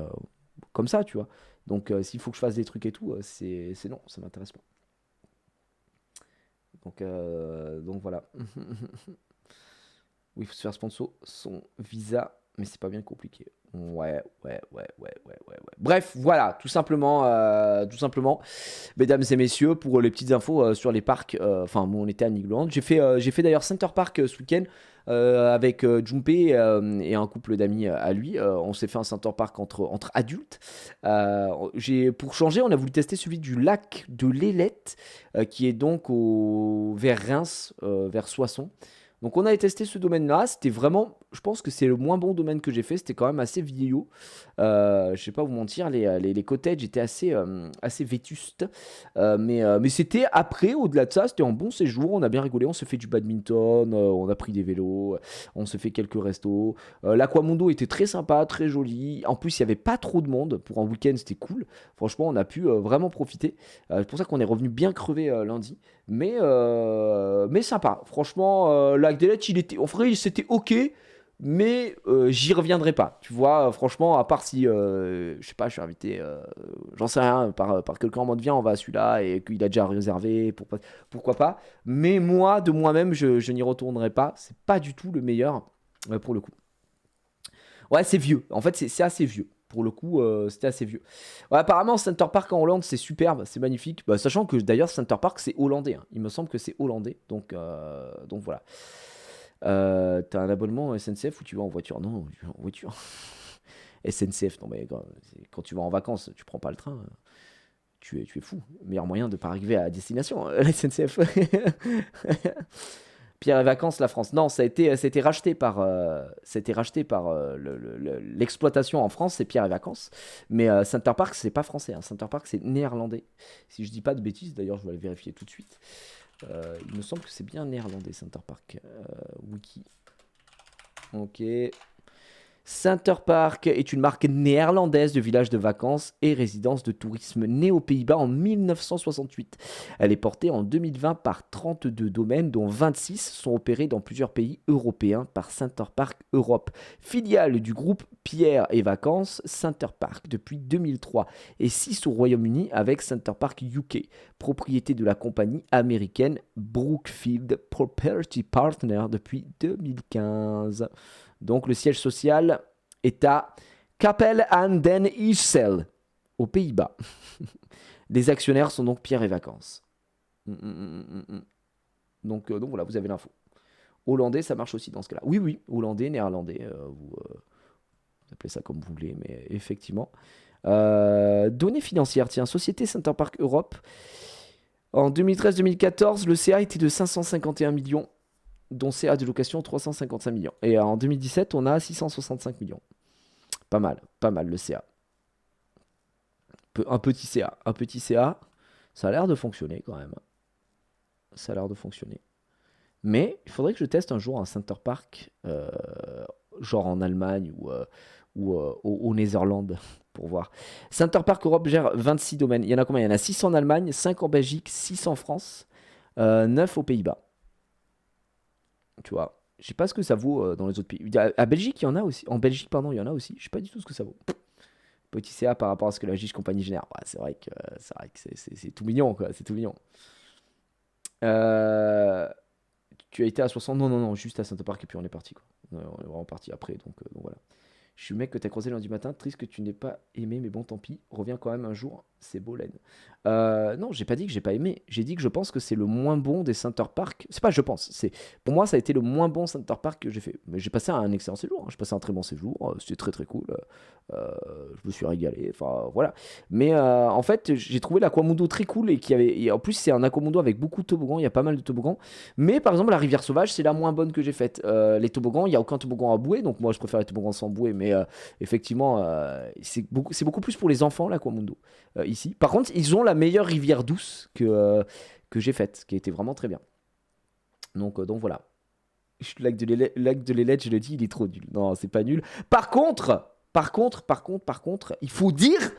comme ça, tu vois. Donc, s'il faut que je fasse des trucs et tout, c'est non, ça m'intéresse pas. Donc voilà. Oui, il faut se faire sponsor son visa, mais c'est pas bien compliqué. Ouais. Bref, voilà, tout simplement, mesdames et messieurs, pour les petites infos sur les parcs. Enfin, bon, on était à Nigloland. J'ai fait d'ailleurs Center Park ce week-end avec Junpei et un couple d'amis à lui. On s'est fait un Center Park entre adultes. Pour changer, on a voulu tester celui du lac de l'Ailette, qui est donc vers Reims, vers Soissons. Donc on avait testé ce domaine-là, c'était vraiment, je pense que c'est le moins bon domaine que j'ai fait, c'était quand même assez vieillot. Je vais pas vous mentir, les cottages étaient assez vétustes. Mais c'était après, au-delà de ça, c'était un bon séjour, on a bien rigolé, on s'est fait du badminton, on a pris des vélos, on s'est fait quelques restos. L'Aquamundo était très sympa, très joli. En plus, il n'y avait pas trop de monde, pour un week-end c'était cool. Franchement, on a pu vraiment profiter. C'est pour ça qu'on est revenu bien crevé lundi. Mais sympa. Franchement, Lac d'Elette, en vrai, c'était ok, mais j'y reviendrai pas. Tu vois, franchement, à part si, je sais pas, je suis invité, j'en sais rien, par quelqu'un en mode viens, on va à celui-là et qu'il a déjà réservé, pourquoi pas. Mais moi, de moi-même, je n'y retournerai pas. C'est pas du tout le meilleur pour le coup. Ouais, c'est vieux. En fait, c'est assez vieux. Pour le coup, c'était assez vieux. Ouais, apparemment, Center Park en Hollande, c'est superbe, c'est magnifique. Bah, sachant que d'ailleurs, Center Park, c'est hollandais, hein. Il me semble que c'est hollandais. Donc voilà. T'as un abonnement SNCF ou tu vas en voiture? Non, tu vas en voiture. SNCF, non mais quand tu vas en vacances, tu prends pas le train. tu es fou. Meilleur moyen de ne pas arriver à destination, la SNCF. Pierre et Vacances, la France. Non, ça a été racheté par, l'exploitation en France, c'est Pierre et Vacances. Mais Center Park, c'est pas français, hein. Center Park, c'est néerlandais. Si je dis pas de bêtises, d'ailleurs, je vais aller vérifier tout de suite. Il me semble que c'est bien néerlandais, Center Park. Wiki. Ok. Center Park est une marque néerlandaise de village de vacances et résidence de tourisme née aux Pays-Bas en 1968. Elle est portée en 2020 par 32 domaines, dont 26 sont opérés dans plusieurs pays européens par Center Park Europe, filiale du groupe Pierre et Vacances Center Park depuis 2003, et 6 au Royaume-Uni avec Center Park UK, propriété de la compagnie américaine Brookfield Property Partner depuis 2015. Donc le siège social est à Capelle aan den IJssel, aux Pays-Bas. Les actionnaires sont donc Pierre et Vacances. Donc voilà, vous avez l'info. Hollandais, ça marche aussi dans ce cas-là. Oui, oui, hollandais, néerlandais, vous appelez ça comme vous voulez, mais effectivement. Données financières, tiens, Société Center Park Europe. En 2013-2014, le CA était de 551 millions, dont CA de location 355 millions. Et en 2017, on a 665 millions. Pas mal le CA. Un petit CA, ça a l'air de fonctionner quand même. Ça a l'air de fonctionner. Mais il faudrait que je teste un jour un Center Park, genre en Allemagne ou au Netherlands, pour voir. Center Park Europe gère 26 domaines. Il y en a combien? Il y en a 6 en Allemagne, 5 en Belgique, 6 en France, 9 aux Pays-Bas. Tu vois, je sais pas ce que ça vaut dans les autres pays. À Belgique, il y en a aussi. En Belgique, pardon, il y en a aussi. Je sais pas du tout ce que ça vaut. Petit CA par rapport à ce que la Gige Compagnie génère. Ouais, c'est vrai que c'est tout mignon, quoi. C'est tout mignon. Tu as été à 60? Non, juste à Center Park et puis on est parti, quoi. On est vraiment parti après, donc voilà. Je suis le mec que t'as croisé lundi matin. Triste que tu n'aies pas aimé, mais bon, tant pis. Reviens quand même un jour. C'est beau, Len. Non, j'ai pas dit que j'ai pas aimé. J'ai dit que je pense que c'est le moins bon des Center Park. C'est pas je pense. Pour moi, ça a été le moins bon Center Park que j'ai fait. Mais j'ai passé un excellent séjour, hein. J'ai passé un très bon séjour. C'était très très cool. Je me suis régalé. Enfin, voilà. Mais en fait, j'ai trouvé l'Aquamundo très cool et en plus, c'est un Aquamundo avec beaucoup de toboggans. Il y a pas mal de toboggans. Mais par exemple, la Rivière Sauvage, c'est la moins bonne que j'ai faite. Les toboggans, il n'y a aucun toboggan à bouée. Donc moi, je préfère les toboggans sans bouée. Mais effectivement, c'est beaucoup plus pour les enfants, l'Aquamundo, ici. Par contre, ils ont la meilleure rivière douce que j'ai faite, qui a été vraiment très bien. Donc voilà. Lac de l'Élette, je le dis, il est trop nul. Non, c'est pas nul. Par contre, il faut dire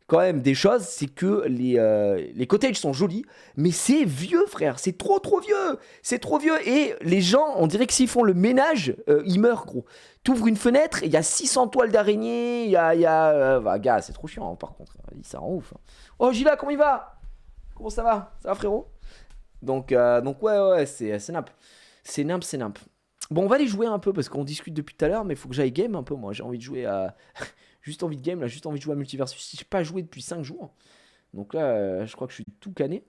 quand même des choses, c'est que les cottages sont jolis, mais c'est vieux, frère. C'est trop vieux. C'est trop vieux. Et les gens, on dirait que s'ils font le ménage, ils meurent, gros. T'ouvres une fenêtre, il y a 600 toiles d'araignée, gars, c'est trop chiant, hein, par contre. Ça rend ouf. Oh, Gila, comment il va? Comment ça va? Ça va, frérot? Donc ouais, c'est nimp. C'est nimp. Bon, on va aller jouer un peu, parce qu'on discute depuis tout à l'heure, mais il faut que j'aille game un peu, moi. J'ai envie de jouer à... juste envie de game, là, juste envie de jouer à Multiversus. J'ai pas joué depuis 5 jours. Donc là, je crois que je suis tout canné.